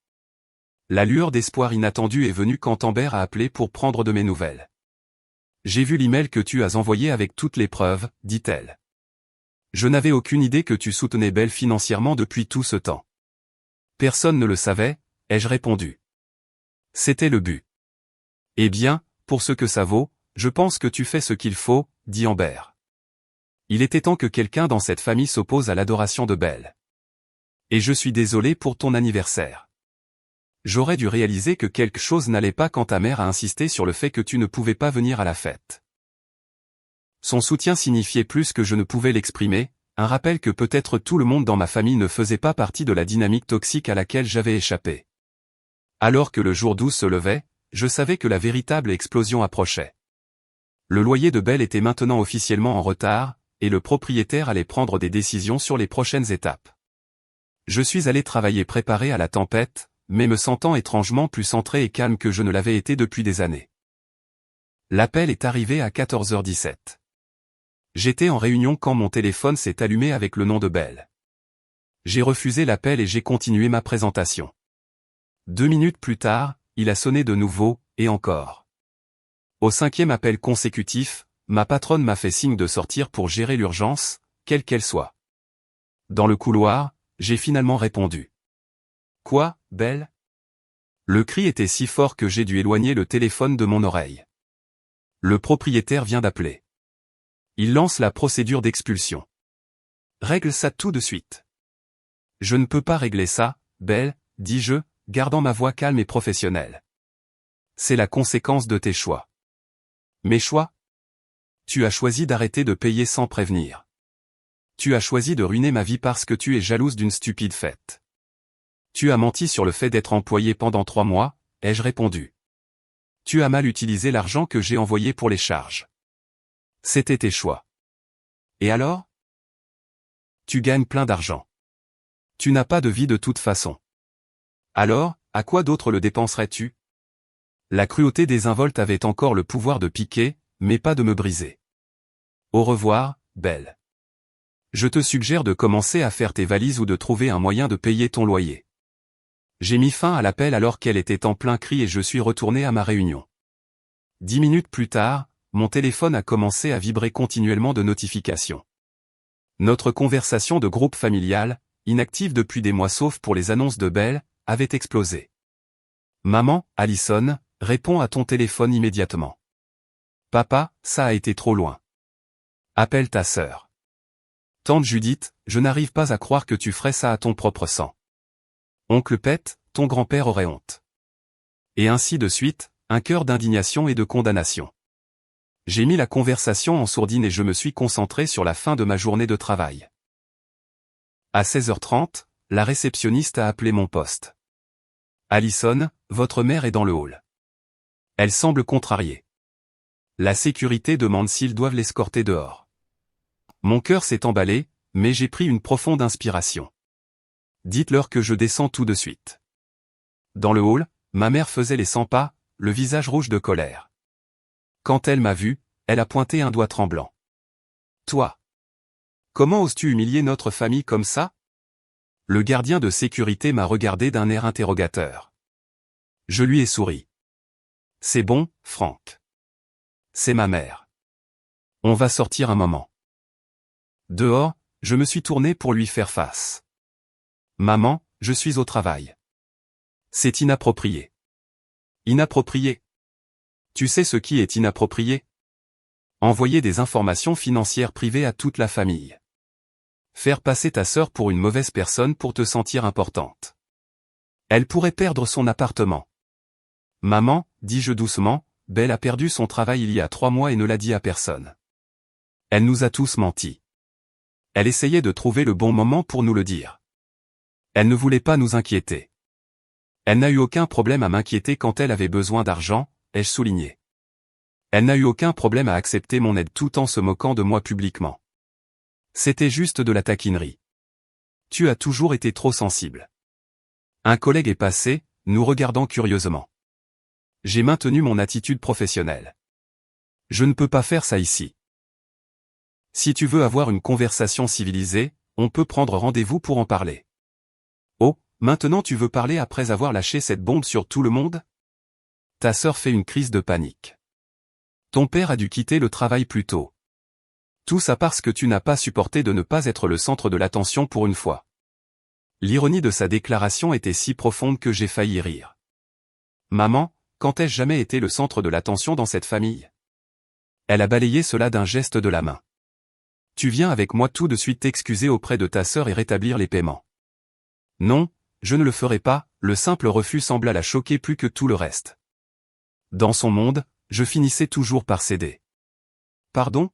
La lueur d'espoir inattendue est venue quand Amber a appelé pour prendre de mes nouvelles. J'ai vu l'email que tu as envoyé avec toutes les preuves, dit-elle. Je n'avais aucune idée que tu soutenais Belle financièrement depuis tout ce temps. Personne ne le savait, ai-je répondu. C'était le but. Eh bien, pour ce que ça vaut, je pense que tu fais ce qu'il faut, dit Amber. Il était temps que quelqu'un dans cette famille s'oppose à l'adoration de Belle. Et je suis désolé pour ton anniversaire. J'aurais dû réaliser que quelque chose n'allait pas quand ta mère a insisté sur le fait que tu ne pouvais pas venir à la fête. Son soutien signifiait plus que je ne pouvais l'exprimer, un rappel que peut-être tout le monde dans ma famille ne faisait pas partie de la dynamique toxique à laquelle j'avais échappé. Alors que le jour 12 se levait, je savais que la véritable explosion approchait. Le loyer de Belle était maintenant officiellement en retard, et le propriétaire allait prendre des décisions sur les prochaines étapes. Je suis allé travailler préparé à la tempête, mais me sentant étrangement plus centré et calme que je ne l'avais été depuis des années. L'appel est arrivé à 14h17. J'étais en réunion quand mon téléphone s'est allumé avec le nom de Belle. J'ai refusé l'appel et j'ai continué ma présentation. 2 minutes plus tard, il a sonné de nouveau, et encore. Au 5e appel consécutif, ma patronne m'a fait signe de sortir pour gérer l'urgence, quelle qu'elle soit. Dans le couloir, j'ai finalement répondu. Quoi, Belle ? Le cri était si fort que j'ai dû éloigner le téléphone de mon oreille. Le propriétaire vient d'appeler. Il lance la procédure d'expulsion. Règle ça tout de suite. Je ne peux pas régler ça, Belle, dis-je, gardant ma voix calme et professionnelle. C'est la conséquence de tes choix. Mes choix ? Tu as choisi d'arrêter de payer sans prévenir. Tu as choisi de ruiner ma vie parce que tu es jalouse d'une stupide fête. Tu as menti sur le fait d'être employé pendant 3 mois, ai-je répondu. Tu as mal utilisé l'argent que j'ai envoyé pour les charges. C'était tes choix. Et alors ? Tu gagnes plein d'argent. Tu n'as pas de vie de toute façon. Alors, à quoi d'autre le dépenserais-tu ? La cruauté désinvolte avait encore le pouvoir de piquer, mais pas de me briser. Au revoir, Belle. Je te suggère de commencer à faire tes valises ou de trouver un moyen de payer ton loyer. J'ai mis fin à l'appel alors qu'elle était en plein cri et je suis retourné à ma réunion. 10 minutes plus tard, mon téléphone a commencé à vibrer continuellement de notifications. Notre conversation de groupe familial, inactive depuis des mois sauf pour les annonces de Belle, avait explosé. Maman, Allison, réponds à ton téléphone immédiatement. Papa, ça a été trop loin. Appelle ta sœur. Tante Judith, je n'arrive pas à croire que tu ferais ça à ton propre sang. Oncle Pet, ton grand-père aurait honte. Et ainsi de suite, un cœur d'indignation et de condamnation. J'ai mis la conversation en sourdine et je me suis concentré sur la fin de ma journée de travail. À 16h30, la réceptionniste a appelé mon poste. Allison, votre mère est dans le hall. Elle semble contrariée. La sécurité demande s'ils doivent l'escorter dehors. Mon cœur s'est emballé, mais j'ai pris une profonde inspiration. Dites-leur que je descends tout de suite. Dans le hall, ma mère faisait les 100 pas, le visage rouge de colère. Quand elle m'a vu, elle a pointé un doigt tremblant. Toi. Comment oses-tu humilier notre famille comme ça ? Le gardien de sécurité m'a regardé d'un air interrogateur. Je lui ai souri. C'est bon, Frank. C'est ma mère. On va sortir un moment. Dehors, Je me suis tourné pour lui faire face. Maman, je suis au travail. C'est inapproprié. Inapproprié. Tu sais ce qui est inapproprié? Envoyer des informations financières privées à toute la famille. Faire passer ta sœur pour une mauvaise personne pour te sentir importante. Elle pourrait perdre son appartement. Maman, dis-je doucement, Belle a perdu son travail il y a 3 mois et ne l'a dit à personne. Elle nous a tous menti. Elle essayait de trouver le bon moment pour nous le dire. Elle ne voulait pas nous inquiéter. Elle n'a eu aucun problème à m'inquiéter quand elle avait besoin d'argent, ai-je souligné. Elle n'a eu aucun problème à accepter mon aide tout en se moquant de moi publiquement. C'était juste de la taquinerie. Tu as toujours été trop sensible. Un collègue est passé, nous regardant curieusement. J'ai maintenu mon attitude professionnelle. Je ne peux pas faire ça ici. Si tu veux avoir une conversation civilisée, on peut prendre rendez-vous pour en parler. Oh, maintenant tu veux parler après avoir lâché cette bombe sur tout le monde? Ta sœur fait une crise de panique. Ton père a dû quitter le travail plus tôt. Tout ça parce que tu n'as pas supporté de ne pas être le centre de l'attention pour une fois. L'ironie de sa déclaration était si profonde que j'ai failli rire. Maman, quand ai-je jamais été le centre de l'attention dans cette famille? Elle a balayé cela d'un geste de la main. Tu viens avec moi tout de suite t'excuser auprès de ta sœur et rétablir les paiements. Non, je ne le ferai pas, le simple refus sembla la choquer plus que tout le reste. Dans son monde, je finissais toujours par céder. Pardon?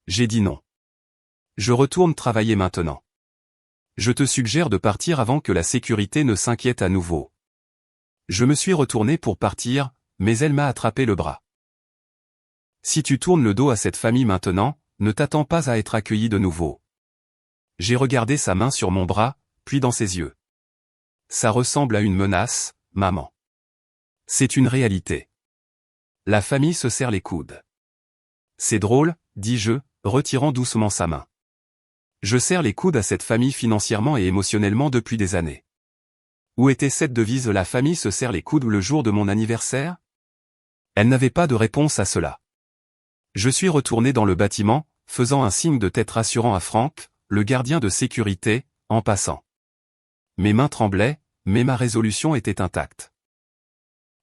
J'ai dit non. Je retourne travailler maintenant. Je te suggère de partir avant que la sécurité ne s'inquiète à nouveau. Je me suis retourné pour partir, mais elle m'a attrapé le bras. Si tu tournes le dos à cette famille maintenant, ne t'attends pas à être accueilli de nouveau. J'ai regardé sa main sur mon bras, puis dans ses yeux. Ça ressemble à une menace, maman. C'est une réalité. La famille se serre les coudes. C'est drôle, dis-je, retirant doucement sa main. Je serre les coudes à cette famille financièrement et émotionnellement depuis des années. Où était cette devise « La famille se serre les coudes le jour de mon anniversaire » Elle n'avait pas de réponse à cela. Je suis retourné dans le bâtiment, faisant un signe de tête rassurant à Franck, le gardien de sécurité, en passant. Mes mains tremblaient, mais ma résolution était intacte.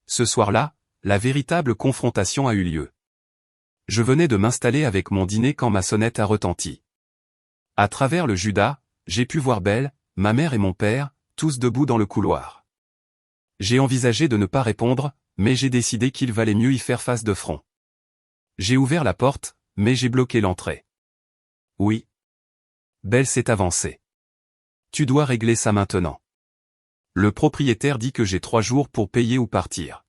Ce soir-là, la véritable confrontation a eu lieu. Je venais de m'installer avec mon dîner quand ma sonnette a retenti. À travers le Judas, j'ai pu voir Belle, ma mère et mon père, tous debout dans le couloir. J'ai envisagé de ne pas répondre, mais j'ai décidé qu'il valait mieux y faire face de front. J'ai ouvert la porte, mais j'ai bloqué l'entrée. Oui. Belle s'est avancée. Tu dois régler ça maintenant. Le propriétaire dit que j'ai 3 jours pour payer ou partir.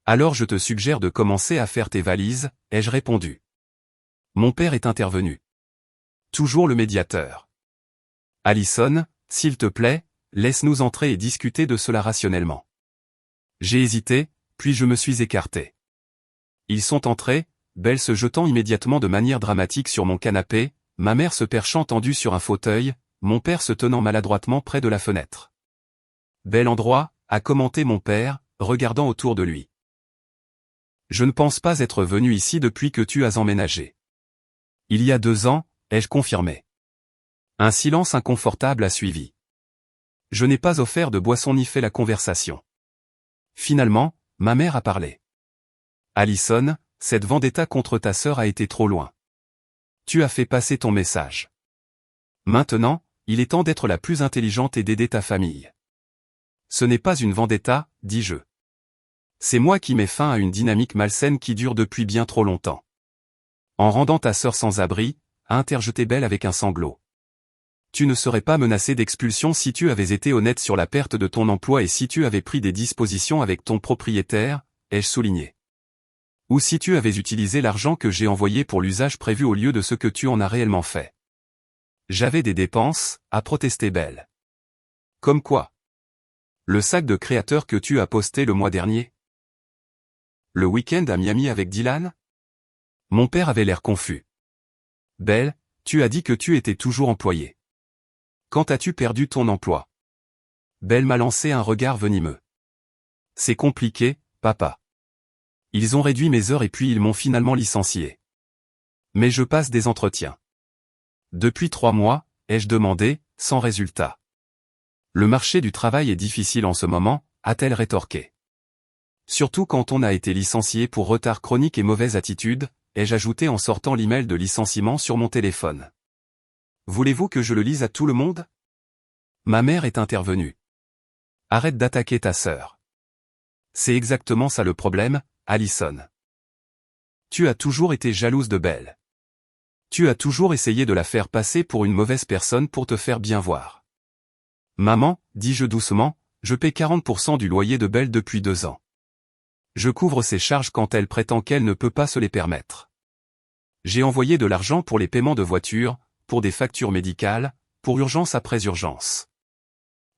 Alors je te suggère de commencer à faire tes valises, ai-je répondu. Mon père est intervenu. Toujours le médiateur. Allison, s'il te plaît, laisse-nous entrer et discuter de cela rationnellement. J'ai hésité, puis je me suis écarté. Ils sont entrés, Belle se jetant immédiatement de manière dramatique sur mon canapé, ma mère se perchant tendue sur un fauteuil, mon père se tenant maladroitement près de la fenêtre. Bel endroit, a commenté mon père, regardant autour de lui. Je ne pense pas être venu ici depuis que tu as emménagé. Il y a 2 ans, ai-je confirmé. Un silence inconfortable a suivi. Je n'ai pas offert de boisson ni fait la conversation. Finalement, ma mère a parlé. Allison, cette vendetta contre ta sœur a été trop loin. Tu as fait passer ton message. Maintenant, il est temps d'être la plus intelligente et d'aider ta famille. Ce n'est pas une vendetta, dis-je. C'est moi qui mets fin à une dynamique malsaine qui dure depuis bien trop longtemps. En rendant ta sœur sans abri, a interjeté Belle avec un sanglot. Tu ne serais pas menacé d'expulsion si tu avais été honnête sur la perte de ton emploi et si tu avais pris des dispositions avec ton propriétaire, ai-je souligné. Ou si tu avais utilisé l'argent que j'ai envoyé pour l'usage prévu au lieu de ce que tu en as réellement fait. J'avais des dépenses, a protesté Belle. Comme quoi? Le sac de créateur que tu as posté le mois dernier? Le week-end à Miami avec Dylan? Mon père avait l'air confus. Belle, tu as dit que tu étais toujours employé. Quand as-tu perdu ton emploi? Belle m'a lancé un regard venimeux. C'est compliqué, papa. Ils ont réduit mes heures et puis ils m'ont finalement licencié. Mais je passe des entretiens. Depuis 3 mois, ai-je demandé, sans résultat. Le marché du travail est difficile en ce moment, a-t-elle rétorqué. Surtout quand on a été licencié pour retard chronique et mauvaise attitude, ai-je ajouté en sortant l'email de licenciement sur mon téléphone. Voulez-vous que je le lise à tout le monde? Ma mère est intervenue. Arrête d'attaquer ta sœur. C'est exactement ça le problème, Allison. Tu as toujours été jalouse de Belle. Tu as toujours essayé de la faire passer pour une mauvaise personne pour te faire bien voir. Maman, dis-je doucement, je paie 40% du loyer de Belle depuis 2 ans. Je couvre ses charges quand elle prétend qu'elle ne peut pas se les permettre. J'ai envoyé de l'argent pour les paiements de voiture, pour des factures médicales, pour urgence après urgence.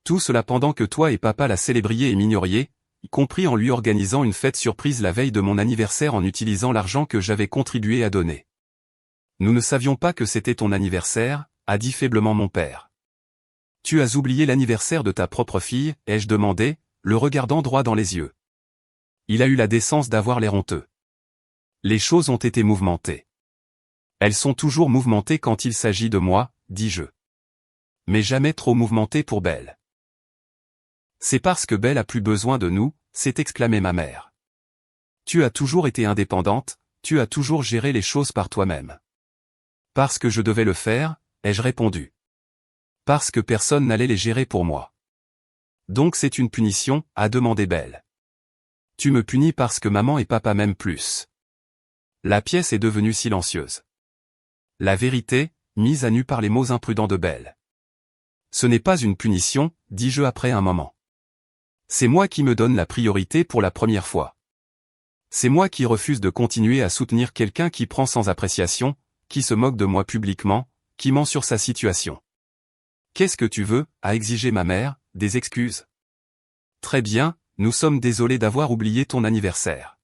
Tout cela pendant que toi et papa la célébriez et m'ignoriez, y compris en lui organisant une fête surprise la veille de mon anniversaire en utilisant l'argent que j'avais contribué à donner. Nous ne savions pas que c'était ton anniversaire, a dit faiblement mon père. Tu as oublié l'anniversaire de ta propre fille, ai-je demandé, le regardant droit dans les yeux. Il a eu la décence d'avoir l'air honteux. Les choses ont été mouvementées. Elles sont toujours mouvementées quand il s'agit de moi, dis-je. Mais jamais trop mouvementées pour Belle. C'est parce que Belle a plus besoin de nous, s'est exclamée ma mère. Tu as toujours été indépendante, tu as toujours géré les choses par toi-même. Parce que je devais le faire, ai-je répondu. Parce que personne n'allait les gérer pour moi. Donc c'est une punition, a demandé Belle. Tu me punis parce que maman et papa m'aiment plus. La pièce est devenue silencieuse. La vérité, mise à nu par les mots imprudents de Belle. Ce n'est pas une punition, dis-je après un moment. C'est moi qui me donne la priorité pour la première fois. C'est moi qui refuse de continuer à soutenir quelqu'un qui prend sans appréciation, qui se moque de moi publiquement, qui ment sur sa situation. Qu'est-ce que tu veux, a exigé ma mère, des excuses? Très bien, nous sommes désolés d'avoir oublié ton anniversaire.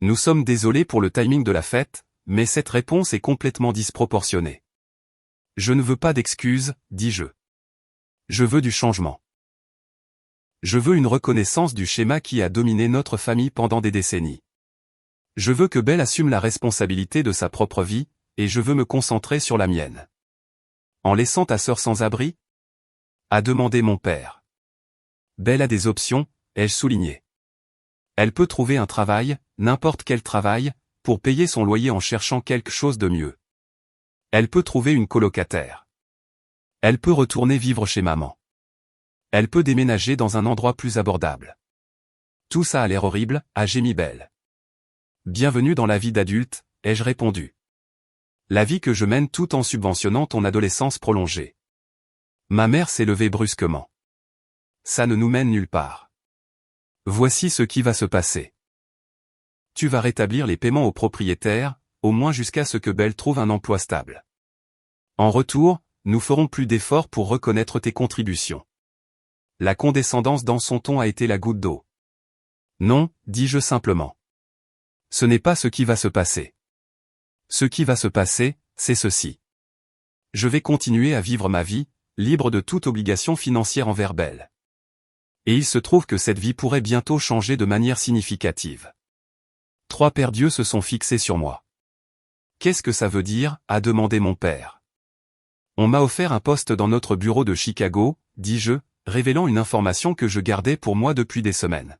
Nous sommes désolés pour le timing de la fête, mais cette réponse est complètement disproportionnée. Je ne veux pas d'excuses, dis-je. Je veux du changement. Je veux une reconnaissance du schéma qui a dominé notre famille pendant des décennies. Je veux que Belle assume la responsabilité de sa propre vie, et je veux me concentrer sur la mienne. En laissant ta sœur sans abri? A demandé mon père. Belle a des options, ai-je souligné. Elle peut trouver un travail, n'importe quel travail, pour payer son loyer en cherchant quelque chose de mieux. Elle peut trouver une colocataire. Elle peut retourner vivre chez maman. Elle peut déménager dans un endroit plus abordable. Tout ça a l'air horrible, a gémi Belle. Bienvenue dans la vie d'adulte, ai-je répondu. La vie que je mène tout en subventionnant ton adolescence prolongée. Ma mère s'est levée brusquement. Ça ne nous mène nulle part. Voici ce qui va se passer. Tu vas rétablir les paiements aux propriétaires, au moins jusqu'à ce que Belle trouve un emploi stable. En retour, nous ferons plus d'efforts pour reconnaître tes contributions. La condescendance dans son ton a été la goutte d'eau. Non, dis-je simplement. Ce n'est pas ce qui va se passer. Ce qui va se passer, c'est ceci. Je vais continuer à vivre ma vie, libre de toute obligation financière envers Belle. Et il se trouve que cette vie pourrait bientôt changer de manière significative. 3 paires d'yeux se sont fixés sur moi. Qu'est-ce que ça veut dire, a demandé mon père. On m'a offert un poste dans notre bureau de Chicago, dis-je, révélant une information que je gardais pour moi depuis des semaines.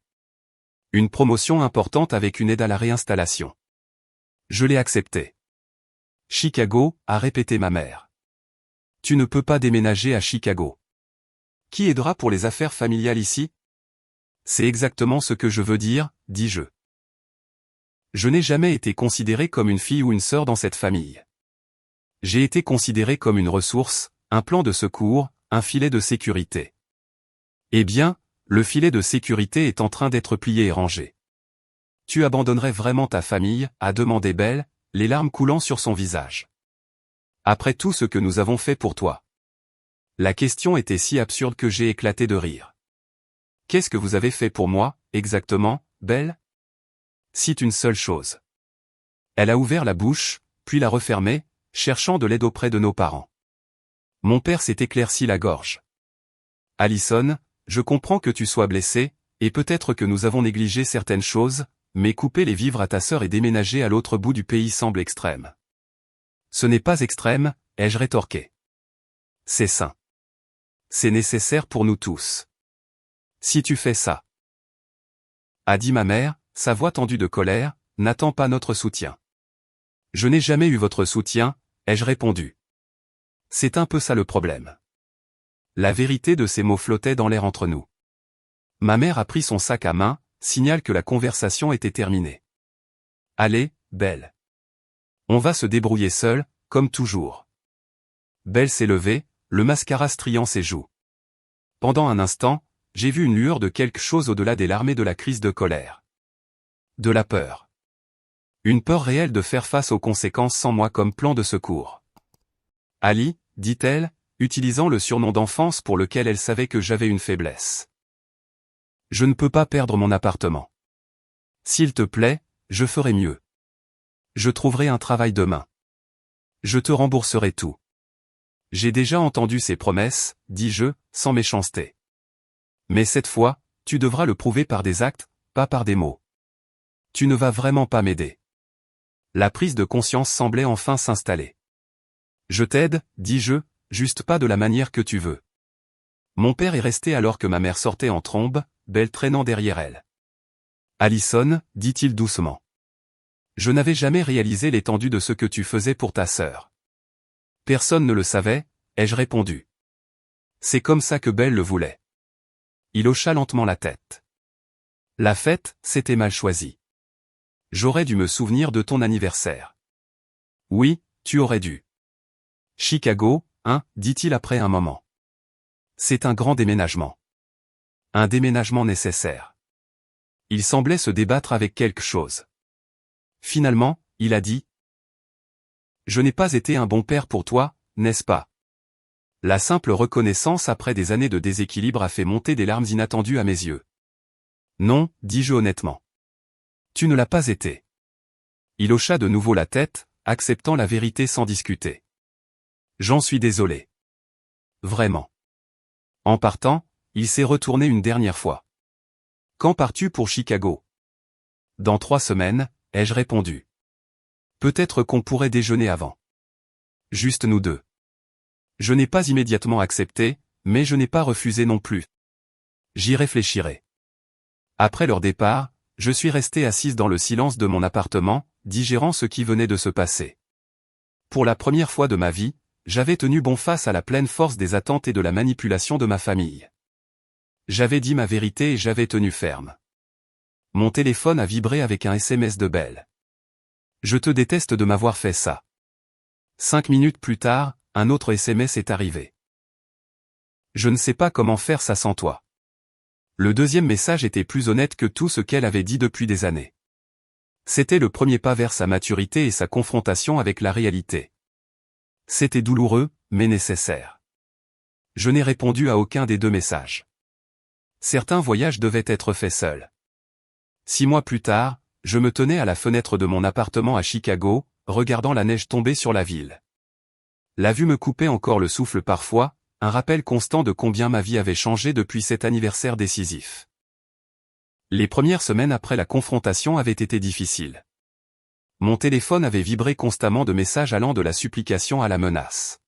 Une promotion importante avec une aide à la réinstallation. Je l'ai acceptée. Chicago, a répété ma mère. Tu ne peux pas déménager à Chicago. Qui aidera pour les affaires familiales ici? C'est exactement ce que je veux dire, dis-je. Je n'ai jamais été considéré comme une fille ou une sœur dans cette famille. J'ai été considéré comme une ressource, un plan de secours, un filet de sécurité. Eh bien, le filet de sécurité est en train d'être plié et rangé. Tu abandonnerais vraiment ta famille, a demandé Belle, les larmes coulant sur son visage. Après tout ce que nous avons fait pour toi. La question était si absurde que j'ai éclaté de rire. Qu'est-ce que vous avez fait pour moi, exactement, Belle? Cite une seule chose. Elle a ouvert la bouche, puis l'a refermée, cherchant de l'aide auprès de nos parents. Mon père s'est éclairci la gorge. Allison, je comprends que tu sois blessée, et peut-être que nous avons négligé certaines choses, mais couper les vivres à ta sœur et déménager à l'autre bout du pays semble extrême. Ce n'est pas extrême, ai-je rétorqué. C'est sain. C'est nécessaire pour nous tous. Si tu fais ça, a dit ma mère, sa voix tendue de colère, n'attends pas notre soutien. Je n'ai jamais eu votre soutien, ai-je répondu. C'est un peu ça le problème. La vérité de ces mots flottait dans l'air entre nous. Ma mère a pris son sac à main, signale que la conversation était terminée. Allez, Belle. On va se débrouiller seul, comme toujours. Belle s'est levée, le mascara striant ses joues. Pendant un instant, j'ai vu une lueur de quelque chose au-delà des larmes de la crise de colère. De la peur. Une peur réelle de faire face aux conséquences sans moi comme plan de secours. Ali, dit-elle, utilisant le surnom d'enfance pour lequel elle savait que j'avais une faiblesse. Je ne peux pas perdre mon appartement. S'il te plaît, je ferai mieux. Je trouverai un travail demain. Je te rembourserai tout. J'ai déjà entendu ces promesses, dis-je, sans méchanceté. Mais cette fois, tu devras le prouver par des actes, pas par des mots. Tu ne vas vraiment pas m'aider. La prise de conscience semblait enfin s'installer. Je t'aide, dis-je, juste pas de la manière que tu veux. Mon père est resté alors que ma mère sortait en trombe, Belle traînant derrière elle. Allison, dit-il doucement. Je n'avais jamais réalisé l'étendue de ce que tu faisais pour ta sœur. Personne ne le savait, ai-je répondu. C'est comme ça que Belle le voulait. Il hocha lentement la tête. La fête, c'était mal choisi. J'aurais dû me souvenir de ton anniversaire. Oui, tu aurais dû. Chicago, hein, dit-il après un moment. C'est un grand déménagement. Un déménagement nécessaire. Il semblait se débattre avec quelque chose. Finalement, il a dit. Je n'ai pas été un bon père pour toi, n'est-ce pas? La simple reconnaissance après des années de déséquilibre a fait monter des larmes inattendues à mes yeux. Non, dis-je honnêtement. Tu ne l'as pas été. Il hocha de nouveau la tête, acceptant la vérité sans discuter. J'en suis désolé. Vraiment. En partant, il s'est retourné une dernière fois. Quand pars-tu pour Chicago? Dans 3 semaines, ai-je répondu. Peut-être qu'on pourrait déjeuner avant. Juste nous deux. Je n'ai pas immédiatement accepté, mais je n'ai pas refusé non plus. J'y réfléchirai. Après leur départ, je suis resté assise dans le silence de mon appartement, digérant ce qui venait de se passer. Pour la première fois de ma vie, j'avais tenu bon face à la pleine force des attentes et de la manipulation de ma famille. J'avais dit ma vérité et j'avais tenu ferme. Mon téléphone a vibré avec un SMS de Belle. Je te déteste de m'avoir fait ça. 5 minutes plus tard, un autre SMS est arrivé. Je ne sais pas comment faire ça sans toi. Le deuxième message était plus honnête que tout ce qu'elle avait dit depuis des années. C'était le premier pas vers sa maturité et sa confrontation avec la réalité. C'était douloureux, mais nécessaire. Je n'ai répondu à aucun des 2 messages. Certains voyages devaient être faits seuls. 6 mois plus tard, je me tenais à la fenêtre de mon appartement à Chicago, regardant la neige tomber sur la ville. La vue me coupait encore le souffle parfois, un rappel constant de combien ma vie avait changé depuis cet anniversaire décisif. Les premières semaines après la confrontation avaient été difficiles. Mon téléphone avait vibré constamment de messages allant de la supplication à la menace.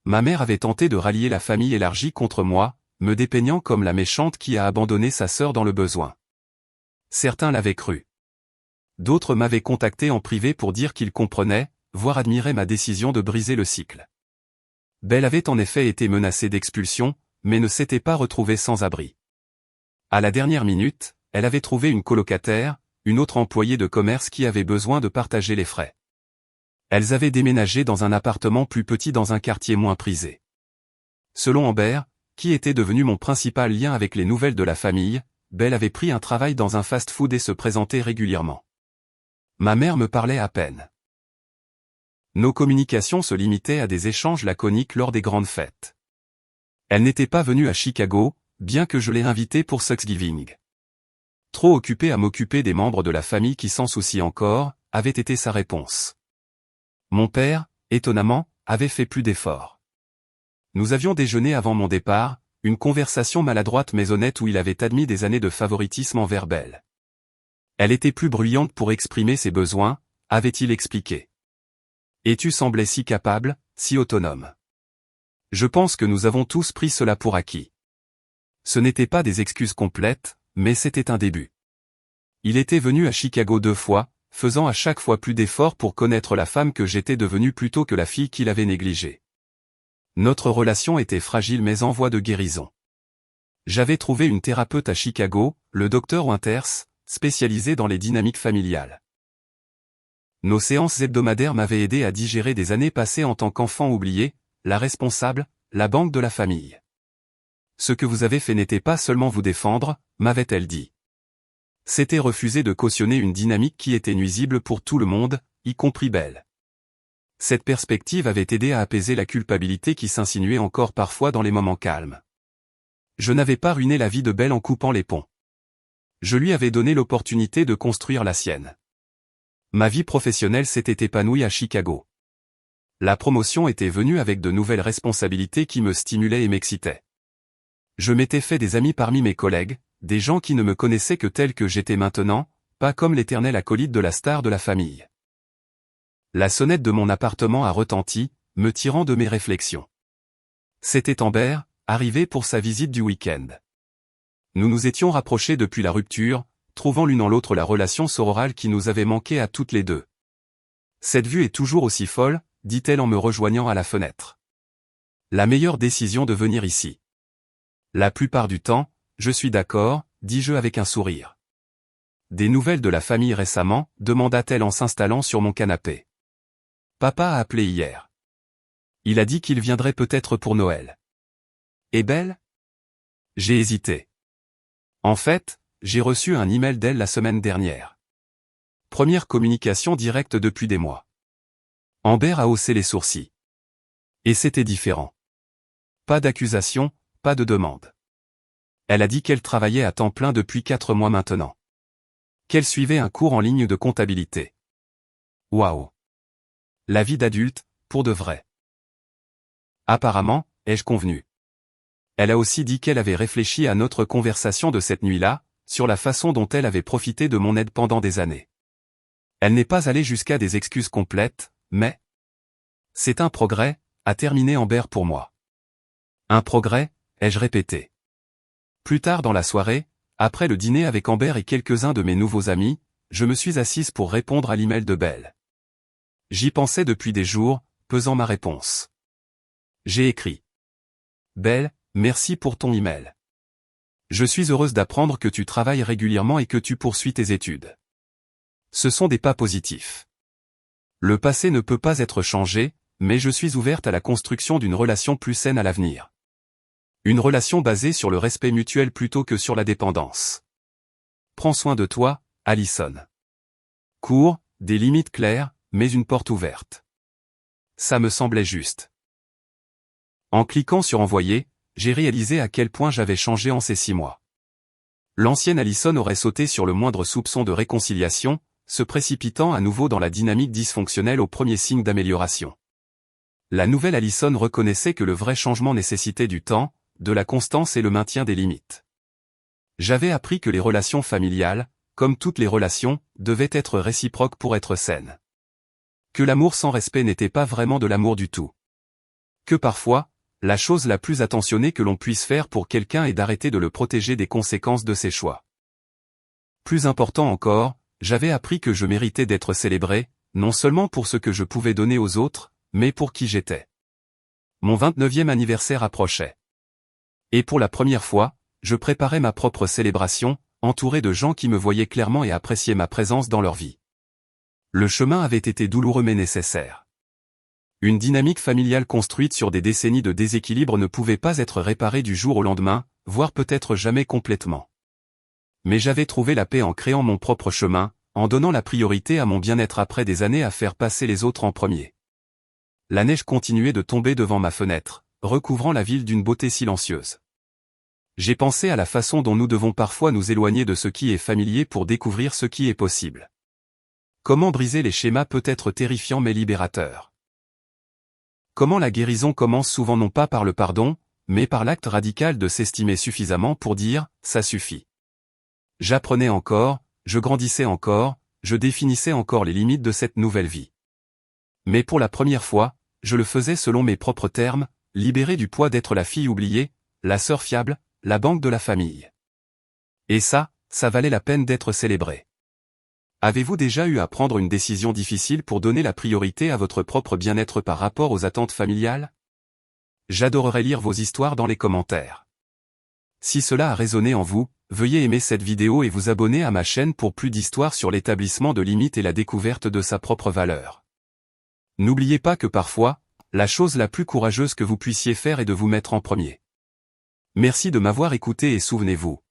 Ma mère avait tenté de rallier la famille élargie contre moi, me dépeignant comme la méchante qui a abandonné sa sœur dans le besoin. Certains l'avaient cru. D'autres m'avaient contacté en privé pour dire qu'ils comprenaient, voire admiraient ma décision de briser le cycle. Belle avait en effet été menacée d'expulsion, mais ne s'était pas retrouvée sans abri. À la dernière minute, elle avait trouvé une colocataire, une autre employée de commerce qui avait besoin de partager les frais. Elles avaient déménagé dans un appartement plus petit dans un quartier moins prisé. Selon Amber, qui était devenu mon principal lien avec les nouvelles de la famille, Belle avait pris un travail dans un fast-food et se présentait régulièrement. Ma mère me parlait à peine. Nos communications se limitaient à des échanges laconiques lors des grandes fêtes. Elle n'était pas venue à Chicago, bien que je l'ai invitée pour Thanksgiving. Trop occupée à m'occuper des membres de la famille qui s'en soucient encore, avait été sa réponse. Mon père, étonnamment, avait fait plus d'efforts. Nous avions déjeuné avant mon départ, une conversation maladroite mais honnête où il avait admis des années de favoritisme envers Belle. Elle était plus bruyante pour exprimer ses besoins, avait-il expliqué. Et tu semblais si capable, si autonome. Je pense que nous avons tous pris cela pour acquis. Ce n'étaient pas des excuses complètes, mais c'était un début. Il était venu à Chicago 2 fois, faisant à chaque fois plus d'efforts pour connaître la femme que j'étais devenue plutôt que la fille qu'il avait négligée. Notre relation était fragile mais en voie de guérison. J'avais trouvé une thérapeute à Chicago, le Dr Winters, spécialisée dans les dynamiques familiales. Nos séances hebdomadaires m'avaient aidé à digérer des années passées en tant qu'enfant oublié, la responsable, la banque de la famille. Ce que vous avez fait n'était pas seulement vous défendre, m'avait-elle dit. C'était refuser de cautionner une dynamique qui était nuisible pour tout le monde, y compris Belle. Cette perspective avait aidé à apaiser la culpabilité qui s'insinuait encore parfois dans les moments calmes. Je n'avais pas ruiné la vie de Belle en coupant les ponts. Je lui avais donné l'opportunité de construire la sienne. Ma vie professionnelle s'était épanouie à Chicago. La promotion était venue avec de nouvelles responsabilités qui me stimulaient et m'excitaient. Je m'étais fait des amis parmi mes collègues, des gens qui ne me connaissaient que tel que j'étais maintenant, pas comme l'éternel acolyte de la star de la famille. La sonnette de mon appartement a retenti, me tirant de mes réflexions. C'était Amber, arrivé pour sa visite du week-end. Nous nous étions rapprochés depuis la rupture, trouvant l'une en l'autre la relation sororale qui nous avait manqué à toutes les deux. Cette vue est toujours aussi folle, dit-elle en me rejoignant à la fenêtre. La meilleure décision de venir ici. La plupart du temps, je suis d'accord, dis-je avec un sourire. Des nouvelles de la famille récemment, demanda-t-elle en s'installant sur mon canapé. Papa a appelé hier. Il a dit qu'il viendrait peut-être pour Noël. Et Belle ? J'ai hésité. En fait, j'ai reçu un email d'elle la semaine dernière. Première communication directe depuis des mois. Amber a haussé les sourcils. Et c'était différent. Pas d'accusation, pas de demande. Elle a dit qu'elle travaillait à temps plein depuis 4 mois maintenant. Qu'elle suivait un cours en ligne de comptabilité. Waouh! La vie d'adulte, pour de vrai. Apparemment, ai-je convenu. Elle a aussi dit qu'elle avait réfléchi à notre conversation de cette nuit-là, sur la façon dont elle avait profité de mon aide pendant des années. Elle n'est pas allée jusqu'à des excuses complètes, mais... C'est un progrès, a terminé Amber pour moi. Un progrès, ai-je répété. Plus tard dans la soirée, après le dîner avec Amber et quelques-uns de mes nouveaux amis, je me suis assise pour répondre à l'email de Belle. J'y pensais depuis des jours, pesant ma réponse. J'ai écrit. Belle, merci pour ton email. Je suis heureuse d'apprendre que tu travailles régulièrement et que tu poursuis tes études. Ce sont des pas positifs. Le passé ne peut pas être changé, mais je suis ouverte à la construction d'une relation plus saine à l'avenir. Une relation basée sur le respect mutuel plutôt que sur la dépendance. Prends soin de toi, Allison. Cours, des limites claires, mais une porte ouverte. Ça me semblait juste. En cliquant sur envoyer, j'ai réalisé à quel point j'avais changé en ces 6 mois. L'ancienne Allison aurait sauté sur le moindre soupçon de réconciliation, se précipitant à nouveau dans la dynamique dysfonctionnelle au premier signe d'amélioration. La nouvelle Allison reconnaissait que le vrai changement nécessitait du temps, de la constance et le maintien des limites. J'avais appris que les relations familiales, comme toutes les relations, devaient être réciproques pour être saines. Que l'amour sans respect n'était pas vraiment de l'amour du tout. Que parfois, la chose la plus attentionnée que l'on puisse faire pour quelqu'un est d'arrêter de le protéger des conséquences de ses choix. Plus important encore, j'avais appris que je méritais d'être célébré, non seulement pour ce que je pouvais donner aux autres, mais pour qui j'étais. Mon 29e anniversaire approchait. Et pour la première fois, je préparais ma propre célébration, entouré de gens qui me voyaient clairement et appréciaient ma présence dans leur vie. Le chemin avait été douloureux mais nécessaire. Une dynamique familiale construite sur des décennies de déséquilibre ne pouvait pas être réparée du jour au lendemain, voire peut-être jamais complètement. Mais j'avais trouvé la paix en créant mon propre chemin, en donnant la priorité à mon bien-être après des années à faire passer les autres en premier. La neige continuait de tomber devant ma fenêtre, recouvrant la ville d'une beauté silencieuse. J'ai pensé à la façon dont nous devons parfois nous éloigner de ce qui est familier pour découvrir ce qui est possible. Comment briser les schémas peut être terrifiant mais libérateur. Comment la guérison commence souvent non pas par le pardon, mais par l'acte radical de s'estimer suffisamment pour dire « ça suffit ». J'apprenais encore, je grandissais encore, je définissais encore les limites de cette nouvelle vie. Mais pour la première fois, je le faisais selon mes propres termes, libéré du poids d'être la fille oubliée, la sœur fiable, la banque de la famille. Et ça valait la peine d'être célébré. Avez-vous déjà eu à prendre une décision difficile pour donner la priorité à votre propre bien-être par rapport aux attentes familiales? J'adorerais lire vos histoires dans les commentaires. Si cela a résonné en vous, veuillez aimer cette vidéo et vous abonner à ma chaîne pour plus d'histoires sur l'établissement de limites et la découverte de sa propre valeur. N'oubliez pas que parfois, la chose la plus courageuse que vous puissiez faire est de vous mettre en premier. Merci de m'avoir écouté et souvenez-vous.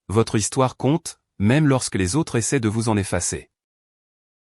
Votre histoire compte, même lorsque les autres essaient de vous en effacer.